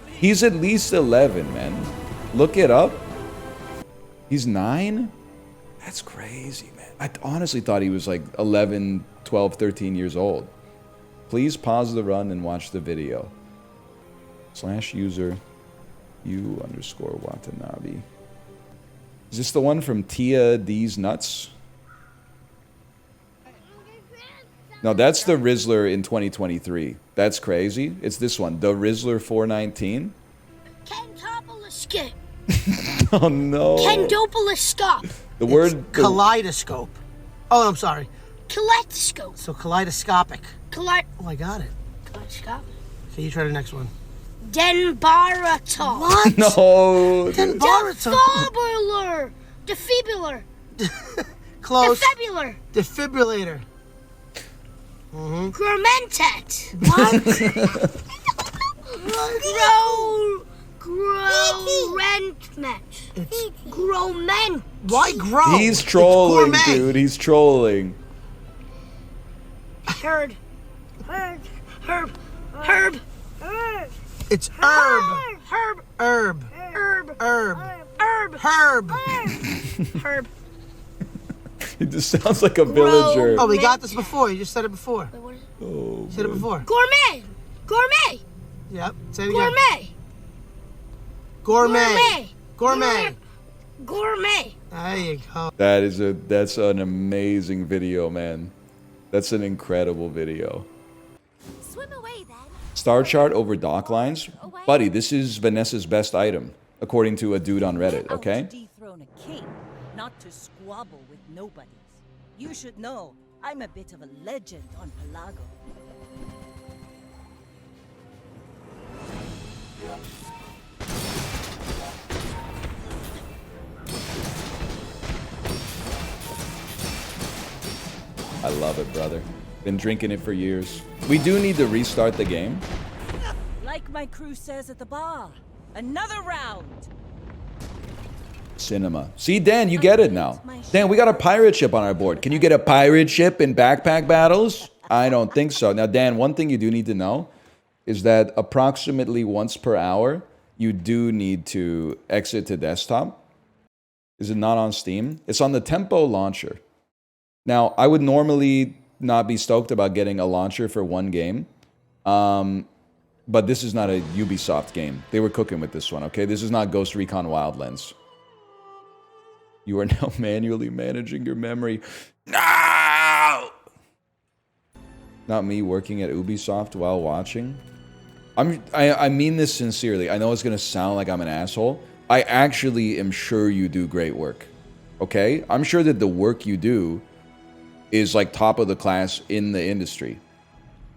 He's at least 11, man. Look it up. He's 9? That's crazy, man. I honestly thought he was like 11, 12, 13 years old. Please pause the run and watch the video. /user u_Watanabe. Is this the one from Tia D's Nuts? No, that's the Rizzler in 2023. That's crazy. It's this one, the Rizzler 419. Kentopoloscope. Oh no. Kendopoloscope. The word kaleidoscope. Oh, I'm sorry. Kaleidoscope. So kaleidoscopic. Oh, I got it. Kaleidoscopic. Okay, you try the next one. Denbarator. What? No. Denbarator. Defibrillator. Defibrillator. Close. Defibrillator. Defibrillator. Mm-hmm. Gromentet. What? Growrentmet. Growment. Why grow? He's trolling, It's gourmet. dude. He's trolling. Herb. Herb. It's herb. Herb. Herb. Herb. Herb. Herb. Herb. Herb. It just sounds like a villager. Oh, we got this before. You just said it before. Oh, Said it before. Gourmet. Gourmet. Yep. Say it again. Gourmet. Gourmet. Gourmet. There you go. that's an amazing video, man. That's an incredible video. Swim away then. Star chart over dock lines? Buddy, this is Vanessa's best item, according to a dude on Reddit, okay? To dethrone a king, not to squabble with nobodies. You should know, I'm a bit of a legend on Pelago. I love it, brother. Been drinking it for years. We do need to restart the game. Like my crew says at the bar, another round. Cinema. See, Dan, you get it now. Dan, we got a pirate ship on our board. Can you get a pirate ship in backpack battles? I don't think so. Now, Dan, one thing you do need to know is that approximately once per hour, you do need to exit to desktop. Is it not on Steam? It's on the Tempo launcher. Now, I would normally not be stoked about getting a launcher for one game. But this is not a Ubisoft game. They were cooking with this one, okay? This is not Ghost Recon Wildlands. You are now manually managing your memory. No! Not me working at Ubisoft while watching. I mean this sincerely. I know it's going to sound like I'm an asshole. I actually am sure you do great work. Okay? I'm sure that the work you do is like top of the class in the industry.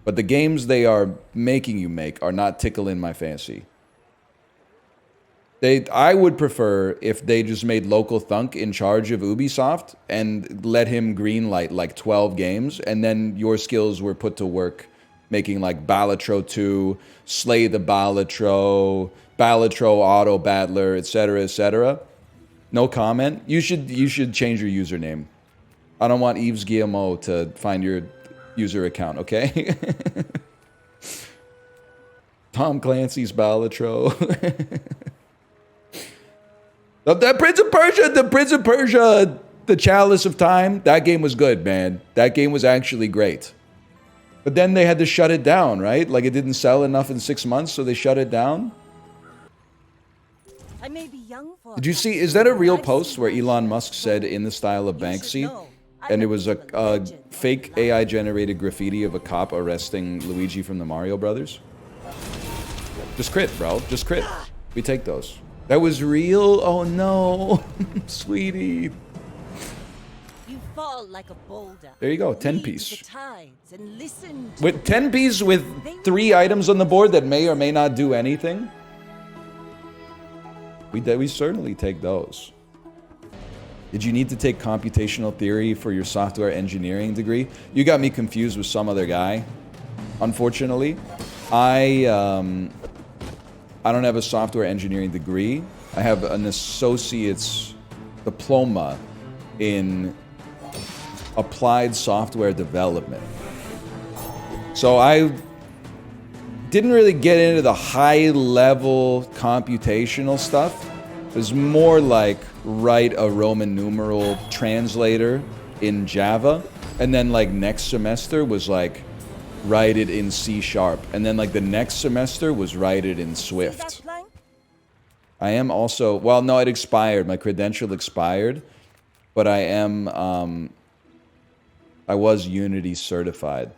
But the games they are making you make are not tickling my fancy. I would prefer if they just made Local Thunk in charge of Ubisoft and let him greenlight like 12 games, and then your skills were put to work making like Balatro 2, Slay the Balatro, Balatro Auto Battler, etc., etc. No comment. You should change your username. I don't want Yves Guillemot to find your user account, okay? Tom Clancy's Balatro. That Prince of Persia, the Chalice of Time, that game was good, man. That game was actually great. But then they had to shut it down, right? Like it didn't sell enough in 6 months, so they shut it down. I may be young for Did you see, is that a real post where Elon Musk said in the style of Banksy? And it was a fake AI-generated graffiti of a cop arresting Luigi from the Mario Brothers? Just crit, bro. Just crit. We take those. That was real? Oh no. Sweetie. You fall like a boulder. There you go, 10-piece. The tides and listen to With 10-piece with 3 items on the board that may or may not do anything? We certainly take those. Did you need to take computational theory for your software engineering degree? You got me confused with some other guy. Unfortunately, I don't have a software engineering degree. I have an associate's diploma in applied software development. So I didn't really get into the high-level computational stuff. It was more like write a Roman numeral translator in Java, and then like next semester was like write it in C#, and then like the next semester was write it in Swift. I am also, well, no, it expired. My credential expired, but I am, I was Unity certified.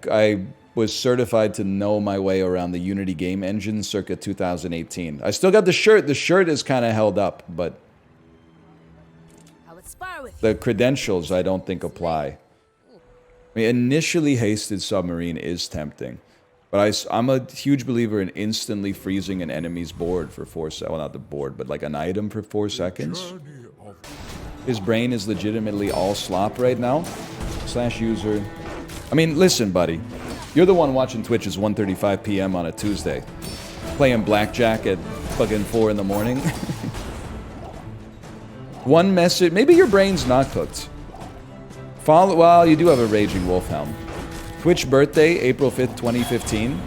I was certified to know my way around the Unity game engine circa 2018. I still got the shirt. The shirt is kind of held up, but the credentials I don't think apply. I mean, initially hasted submarine is tempting. But I'm a huge believer in instantly freezing an enemy's board for 4 seconds. Well, not the board, but like an item for 4 seconds. His brain is legitimately all slop right now. /user. I mean, listen, buddy. You're the one watching Twitch at 1:35 p.m. on a Tuesday. Playing blackjack at fucking 4 in the morning. One message. Maybe your brain's not cooked. Well, you do have a raging wolfhound. Twitch birthday, April 5th, 2015.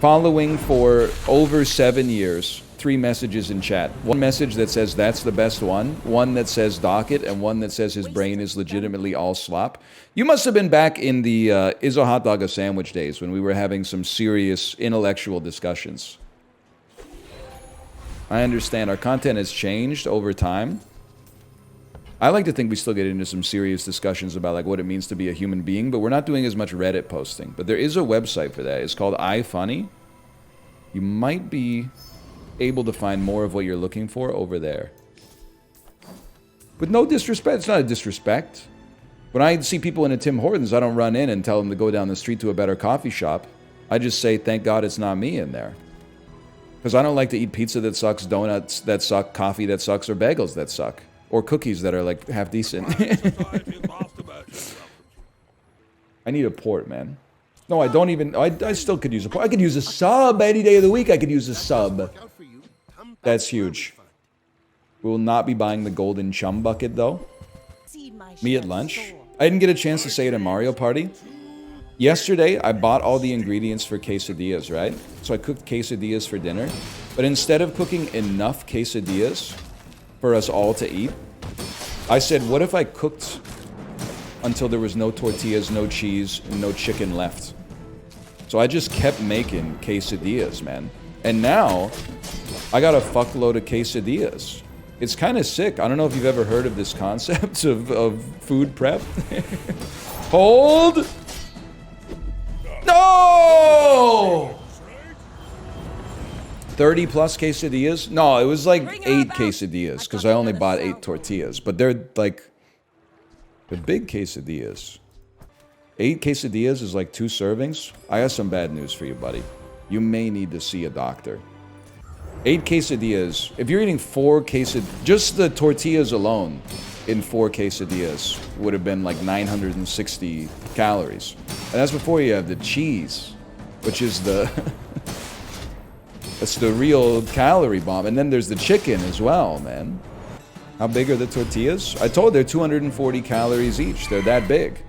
Following for over 7 years. 3 messages in chat. One message that says that's the best one that says dock it, and one that says his brain is legitimately all slop. You must have been back in the is a hot dog a sandwich days when we were having some serious intellectual discussions. I understand our content has changed over time. I like to think we still get into some serious discussions about like what it means to be a human being, but we're not doing as much Reddit posting. But there is a website for that. It's called iFunny. You might be able to find more of what you're looking for over there. With no disrespect, it's not a disrespect. When I see people in a Tim Hortons, I don't run in and tell them to go down the street to a better coffee shop. I just say, thank God it's not me in there. Because I don't like to eat pizza that sucks, donuts that suck, coffee that sucks, or bagels that suck. Or cookies that are like half decent. I need a port, man. No, I don't even... I still could use a port. I could use a sub any day of the week. I could use a sub. That's huge. We will not be buying the golden chum bucket, though. Me at lunch. I didn't get a chance to say it in Mario Party. Yesterday, I bought all the ingredients for quesadillas, right? So I cooked quesadillas for dinner. But instead of cooking enough quesadillas for us all to eat, I said, what if I cooked until there was no tortillas, no cheese, and no chicken left? So I just kept making quesadillas, man. And now, I got a fuckload of quesadillas. It's kind of sick. I don't know if you've ever heard of this concept of food prep. Hold! No! 30 plus quesadillas? No, it was like 8 quesadillas, because I only bought 8 tortillas. But they're like, they're big quesadillas. 8 quesadillas is like 2 servings. I got some bad news for you, buddy. You may need to see a doctor. 8 quesadillas. If you're eating 4 quesadillas, just the tortillas alone in 4 quesadillas would have been like 960 calories. And that's before you have the cheese, which is the... that's the real calorie bomb. And then there's the chicken as well, man. How big are the tortillas? I told they're 240 calories each. They're that big.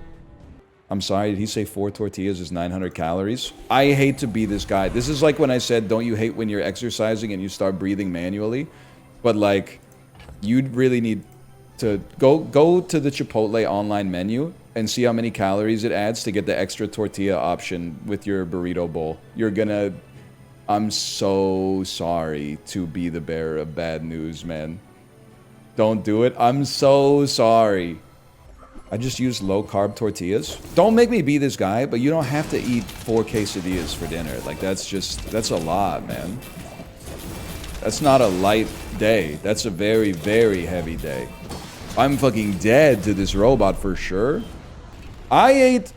I'm sorry, did he say 4 tortillas is 900 calories? I hate to be this guy. This is like when I said, don't you hate when you're exercising and you start breathing manually? But like, you'd really need to go to the Chipotle online menu and see how many calories it adds to get the extra tortilla option with your burrito bowl. You're gonna... I'm so sorry to be the bearer of bad news, man. Don't do it. I'm so sorry. I just use low-carb tortillas. Don't make me be this guy, but you don't have to eat 4 quesadillas for dinner. Like, that's a lot, man. That's not a light day. That's a very, very heavy day. I'm fucking dead to this robot for sure. I ate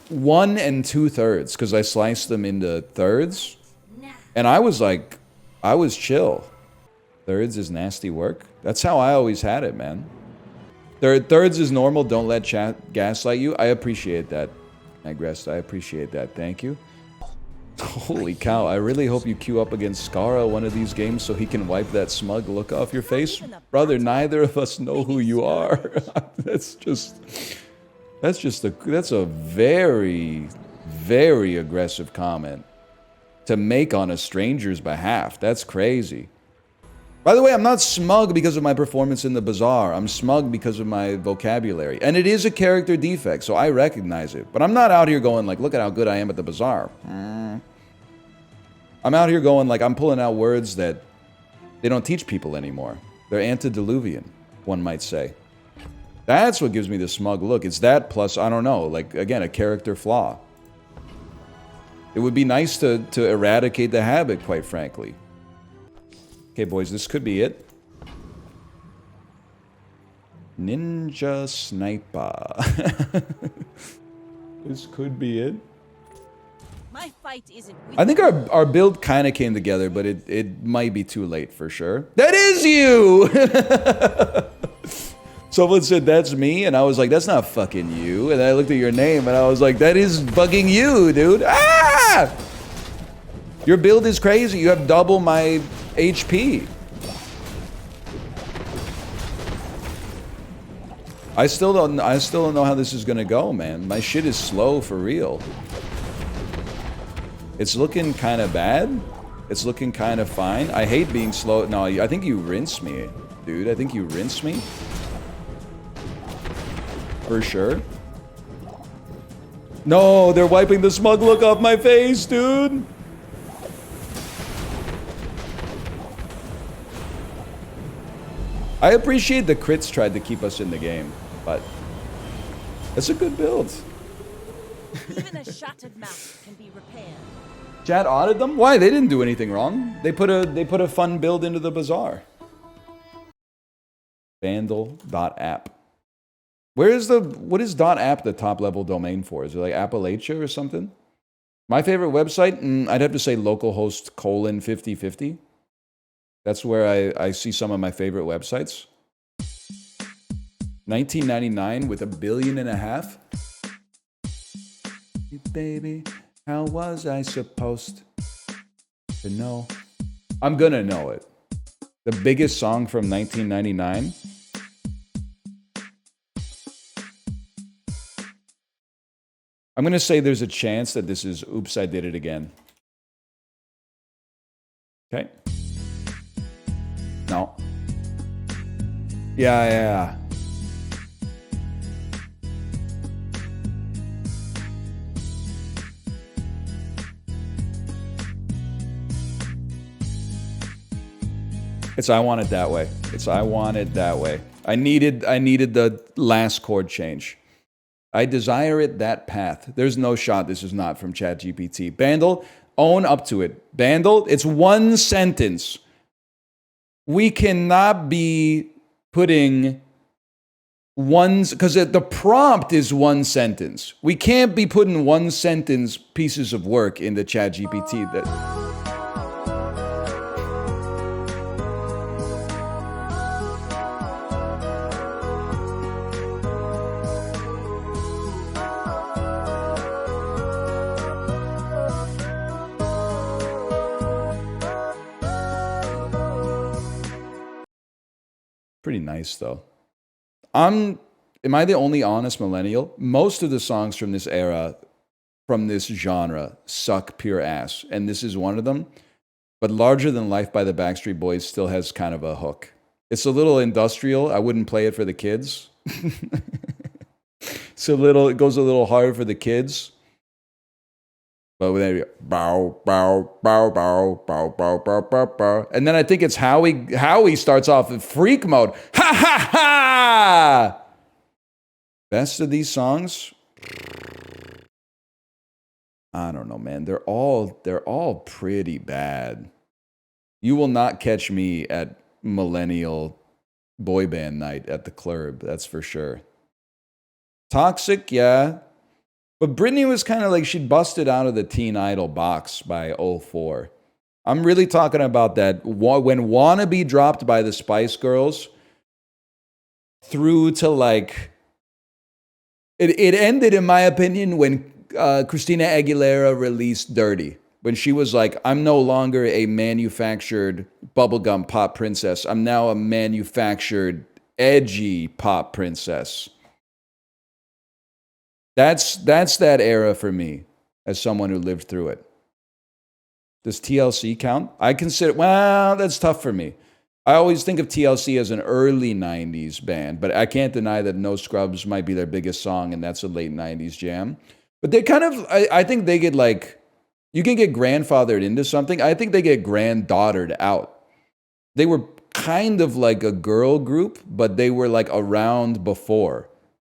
1 2/3 because I sliced them into thirds. And I was like, I was chill. Thirds is nasty work. That's how I always had it, man. Thirds is normal. Don't let chat gaslight you. I appreciate that. Agrest, I appreciate that. Thank you. Holy cow. I really hope you queue up against Scarra one of these games so he can wipe that smug look off your face. Brother, neither of us know who you are. That's a very, very aggressive comment to make on a stranger's behalf. That's crazy. By the way, I'm not smug because of my performance in the Bazaar. I'm smug because of my vocabulary. And it is a character defect, so I recognize it. But I'm not out here going like, look at how good I am at the Bazaar. I'm out here going like, I'm pulling out words that they don't teach people anymore. They're antediluvian, one might say. That's what gives me the smug look. It's that plus, I don't know, like, again, a character flaw. It would be nice to eradicate the habit, quite frankly. Okay, boys, this could be it. NinjaSniPAH. This could be it. My fight isn't with I think our build kind of came together, but it might be too late for sure. That is you! Someone said, that's me, and I was like, that's not fucking you. And I looked at your name, and I was like, that is fucking you, dude. Ah! Your build is crazy. You have double my HP. I still don't know how this is gonna go, man. My shit is slow for real. It's looking kind of bad. It's looking kind of fine. I hate being slow. No, I think you rinse me, dude. I think you rinse me. For sure. No, they're wiping the smug look off my face, dude. I appreciate the crits tried to keep us in the game, but it's a good build. even a shattered mouth can be repaired. Chat audited them? Why? They didn't do anything wrong. They put a fun build into the Bazaar. Bandle.app. What is .app the top level domain for? Is it like Appalachia or something? My favorite website? I'd have to say localhost :5050. That's where I see some of my favorite websites. 1999 with 1.5 billion. Hey, baby, how was I supposed to know? I'm gonna know it. The biggest song from 1999. I'm gonna say there's a chance that this is Oops, I Did It Again. Okay. No. Yeah. It's I Want It That Way. It's I Want It That Way. I needed the last chord change. I desire it that path. There's no shot this is not from ChatGPT. Bandle, own up to it. Bandle, it's one sentence. We cannot be putting because the prompt is one sentence. We can't be putting one sentence pieces of work into ChatGPT that. Pretty nice though. Am I the only honest millennial? Most of the songs from this era, from this genre, suck pure ass, and this is one of them. But Larger Than Life by the Backstreet Boys still has kind of a hook. It's a little industrial. I wouldn't play it for the kids. It goes a little hard for the kids. But there you go. Bow, bow, bow, bow, bow, bow, bow, bow, bow. And then I think it's Howie starts off in freak mode. Ha ha ha! Best of these songs? I don't know, man. They're all pretty bad. You will not catch me at millennial boy band night at the club, that's for sure. Toxic, yeah. But Britney was kind of like she'd busted out of the teen idol box by 04. I'm really talking about that when Wannabe dropped by the Spice Girls through to like it ended, in my opinion, when Christina Aguilera released Dirty. When she was like, I'm no longer a manufactured bubblegum pop princess. I'm now a manufactured edgy pop princess. That's that era for me as someone who lived through it. Does TLC count? I consider, well, that's tough for me. I always think of TLC as an early 90s band, but I can't deny that No Scrubs might be their biggest song, and that's a late 90s jam. But they kind of, I think they get like, you can get grandfathered into something. I think they get granddaughtered out. They were kind of like a girl group, but they were like around before.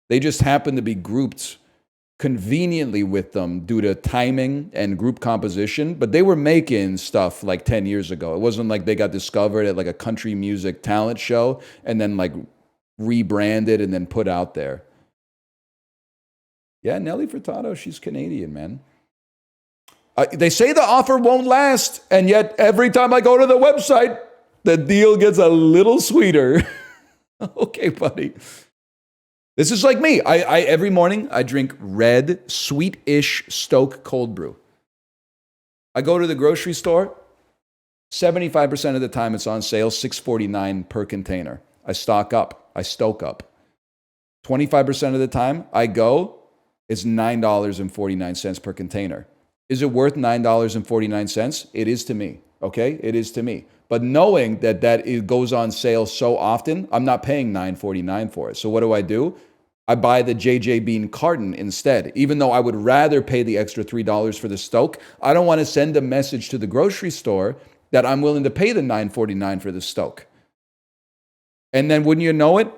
They just happened to be grouped conveniently with them due to timing and group composition, but they were making stuff like 10 years ago. It wasn't like they got discovered at like a country music talent show and then like rebranded and then put out there. Yeah, Nelly Furtado, she's Canadian, man. They say the offer won't last, and yet every time I go to the website, the deal gets a little sweeter. Okay, buddy. This is like me. I every morning I drink red, sweet-ish Stoke cold brew. I go to the grocery store. 75% of the time it's on sale, $6.49 per container. I stock up. I stoke up. 25% of the time I go, it's $9.49 per container. Is it worth $9.49? It is to me. Okay, it is to me. But knowing that it goes on sale so often, I'm not paying $9.49 for it. So what do? I buy the JJ Bean carton instead. Even though I would rather pay the extra $3 for the Stoke, I don't want to send a message to the grocery store that I'm willing to pay the $9.49 for the Stoke. And then wouldn't you know it,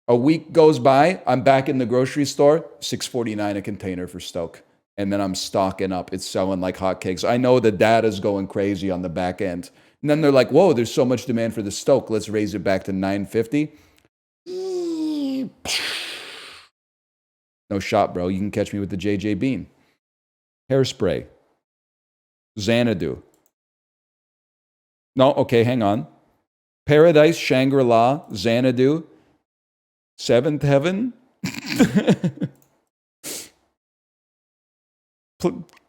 a week goes by, I'm back in the grocery store, $6.49 a container for Stoke. And then I'm stocking up. It's selling like hotcakes. I know the data's going crazy on the back end. And then they're like, whoa, there's so much demand for the Stoke. Let's raise it back to $9.50. No shot, bro. You can catch me with the JJ Bean. Hairspray. Xanadu. No, okay, hang on. Paradise, Shangri-La, Xanadu, Seventh Heaven.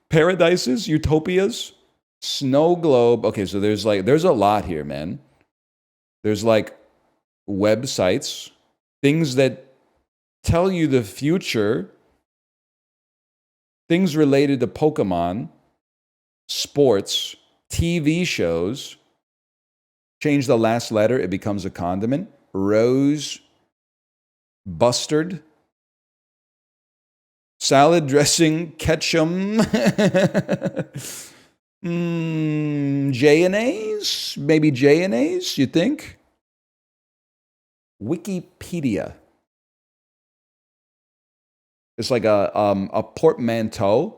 Paradises, Utopias, Snow Globe. Okay, so there's a lot here, man. There's like websites, things that tell you the future, things related to Pokemon, sports, TV shows. Change the last letter, it becomes a condiment. Rose, bustard, salad dressing, ketchup, J&As? Maybe J&As, you think? Wikipedia. It's like a portmanteau.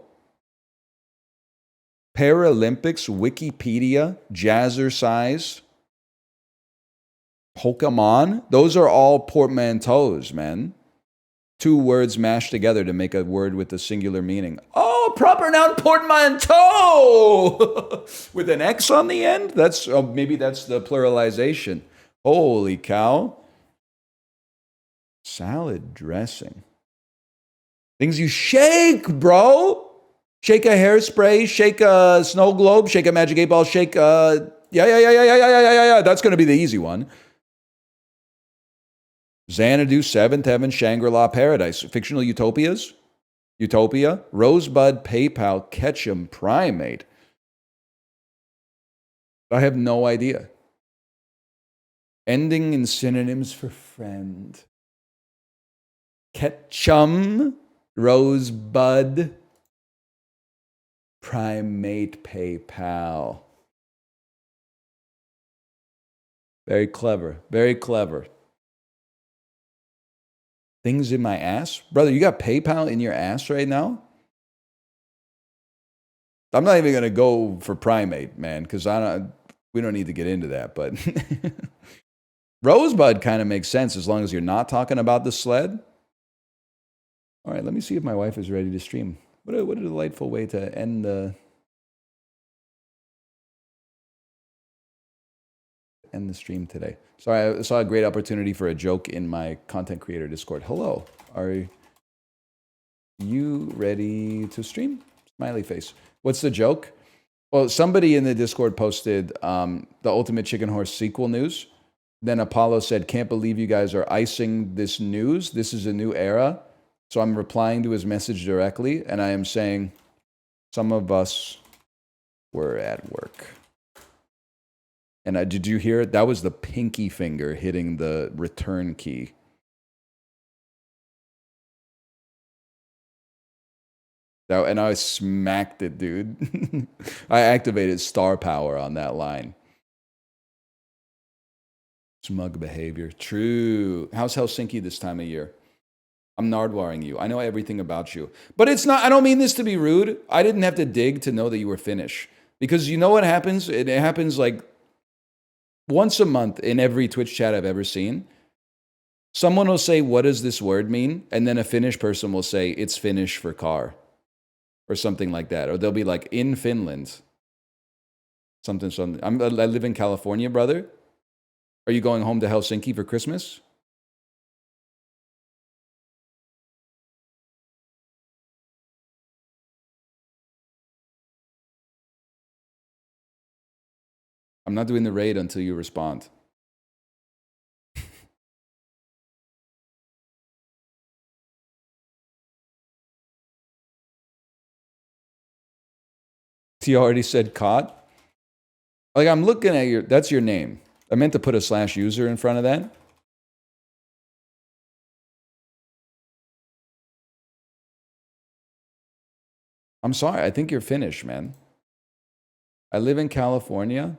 Paralympics, Wikipedia, Jazzercise, Pokemon. Those are all portmanteaus, man. Two words mashed together to make a word with a singular meaning. Oh, proper noun portmanteau with an X on the end. Maybe that's the pluralization. Holy cow! Salad dressing. Things you shake, bro. Shake a hairspray. Shake a snow globe. Shake a magic 8-ball. Shake a yeah. That's going to be the easy one. Xanadu, Seventh Heaven, Shangri-La, Paradise. Fictional utopias? Utopia. Rosebud, PayPal, Ketchum, Primate. I have no idea. Ending in synonyms for friend. Ketchum, Rosebud, Primate, PayPal. Very clever. Very clever. Things in my ass? Brother, you got PayPal in your ass right now? I'm not even going to go for Primate, man, because we don't need to get into that. But Rosebud kind of makes sense as long as you're not talking about the sled. All right, let me see if my wife is ready to stream. What a delightful way to end the stream today. Sorry, I saw a great opportunity for a joke in my content creator Discord. Hello, are you ready to stream? Smiley face. What's the joke? Well, somebody in the Discord posted the Ultimate Chicken Horse sequel news. Then Apollo said, can't believe you guys are icing this news. This is a new era. So I'm replying to his message directly, and I am saying, some of us were at work. And did you hear it? That was the pinky finger hitting the return key. And I smacked it, dude. I activated star power on that line. Smug behavior. True. How's Helsinki this time of year? I'm nardwaring you. I know everything about you. But it's not, I don't mean this to be rude. I didn't have to dig to know that you were Finnish. Because you know what happens? It happens like once a month in every Twitch chat I've ever seen. Someone will say, what does this word mean? And then a Finnish person will say, it's Finnish for car. or something like that. Or they'll be like, in Finland. Something. I live in California, brother. Are you going home to Helsinki for Christmas? I'm not doing the raid until you respond. He already said caught. Like, I'm looking at your, that's your name. I meant to put a /user in front of that. I'm sorry, I think you're Finnish, man. I live in California.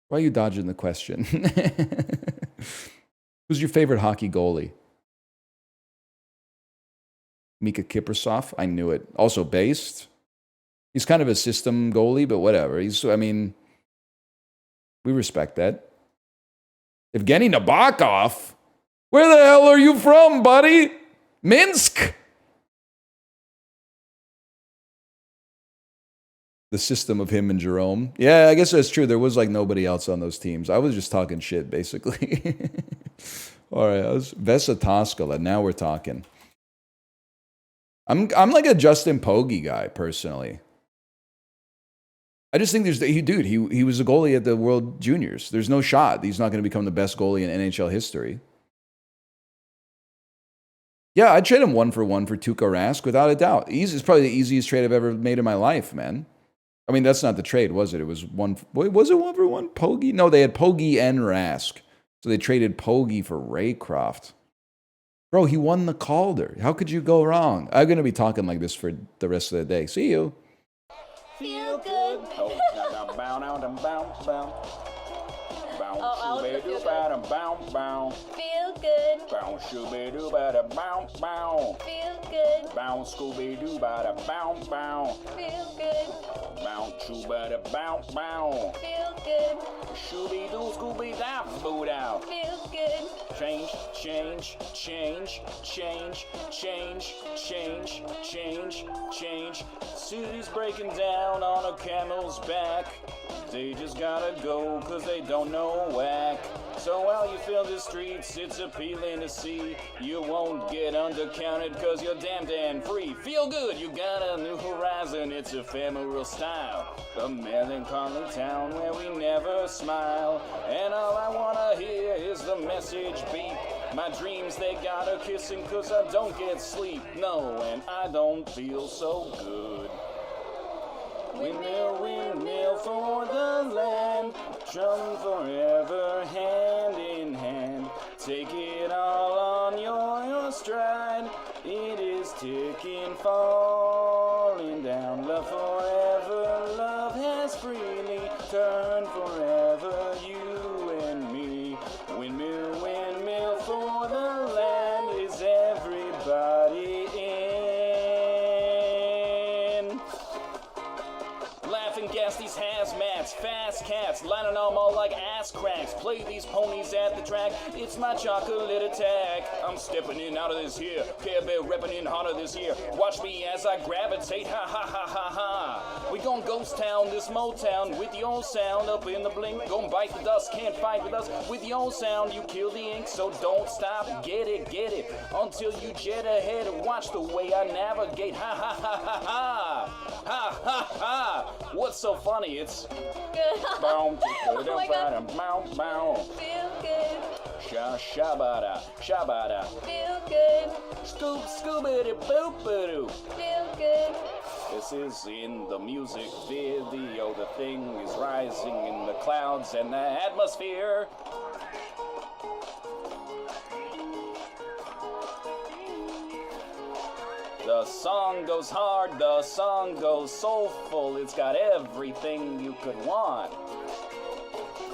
Why are you dodging the question? Who's your favorite hockey goalie? Mika Kiprasov, I knew it. Also based. He's kind of a system goalie, but whatever. I mean, we respect that. Evgeny Nabokov? Where the hell are you from, buddy? Minsk? The system of him and Jerome. Yeah, I guess that's true. There was like nobody else on those teams. I was just talking shit, basically. All right, I was Vesa Toskala. Now we're talking. I'm like a Justin Pogge guy, personally. I just think he was a goalie at the World Juniors. There's no shot he's not going to become the best goalie in NHL history. Yeah, I'd trade him 1-for-1 for Tuukka Rask without a doubt. It's probably the easiest trade I've ever made in my life, man. I mean, that's not the trade, was it? It was was it 1-for-1? Pogge? No, they had Pogge and Rask. So they traded Pogge for Raycroft. Bro, he won the Calder. How could you go wrong? I'm going to be talking like this for the rest of the day. See you. Feel good. Feel good. Bounce Scooby Doo bada bounce bounce. Feel good. Bounce Scooby Doo bada bounce bounce. Feel good. Bounce Choo bada bounce bounce. Feel good. Shooby Doo Scooby Doo boot out. Feel good. Change, change, change, change, change, change, change, change. City's breaking down on a camel's back. They just gotta go cause they don't know whack. So while you fill the streets, it's appealing to see. You won't get undercounted cause you're damned and free. Feel good, you got a new horizon, it's ephemeral style. A melancholy town where we never smile. And all I wanna hear is the message beep. My dreams, they got her kissing cause I don't get sleep. No, and I don't feel so good. Windmill, windmill for the land, trudging forever hand in hand. Take it all on your stride. It is ticking, falling down. Love forever, love has freely turned forever, you and me. Windmill, windmill for the land. Is everybody in? Laughing gas these hazmats, fast cats, lining them all like ass cracks. Play these ponies at the track, it's my chocolate attack. I'm stepping in out of this here, Care Bear repping in harder this year. Watch me as I gravitate, ha ha ha ha ha. We gon' ghost town, this Motown, with your sound up in the blink. Gon' bite the dust, can't fight with us. With your sound, you kill the ink, so don't stop, get it, until you jet ahead and watch the way I navigate. Ha ha ha ha ha, ha ha ha. What's so funny? It's good. Boom, Oh my God. boom, boom. Feel good. Shabada, shabada. Feel good. Scoop, scoobity, boop, boop. Feel good. This is in the music video. The thing is rising in the clouds and the atmosphere. The song goes hard, the song goes soulful. It's got everything you could want.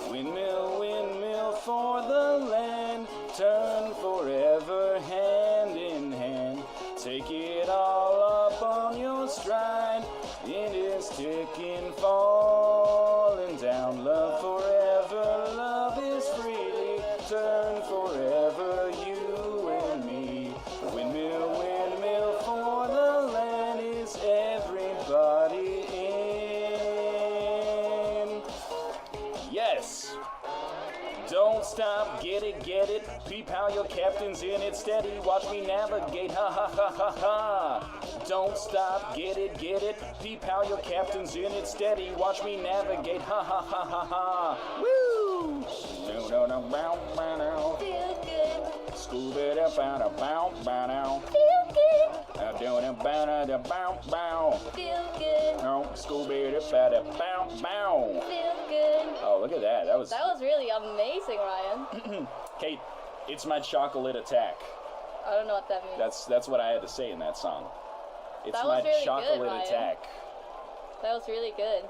Windmill, windmill for the land. Turn forever hand in hand. Take it all up on your stride. It is ticking, falling down. Love forever, love is freely. Turn forever, you and me. stop, get it, peep how your captain's in it steady, watch me navigate, ha ha ha ha ha. Don't stop, get it, peep how your captain's in it steady, watch me navigate, ha ha ha ha ha. Woo! No, no, no, bow, bow, now. Feel good. Scuba da bow, da bow, bow, now. Feel good. Doing a bow, da bow, bow. Feel good. No, Scuba da bow, da bow, bow. Feel good. Oh, look at that. That was really amazing, Ryan. Kate, it's my chocolate attack. I don't know what that means. That's what I had to say in that song. It's That my was really good, chocolate Ryan. attack. That was really good.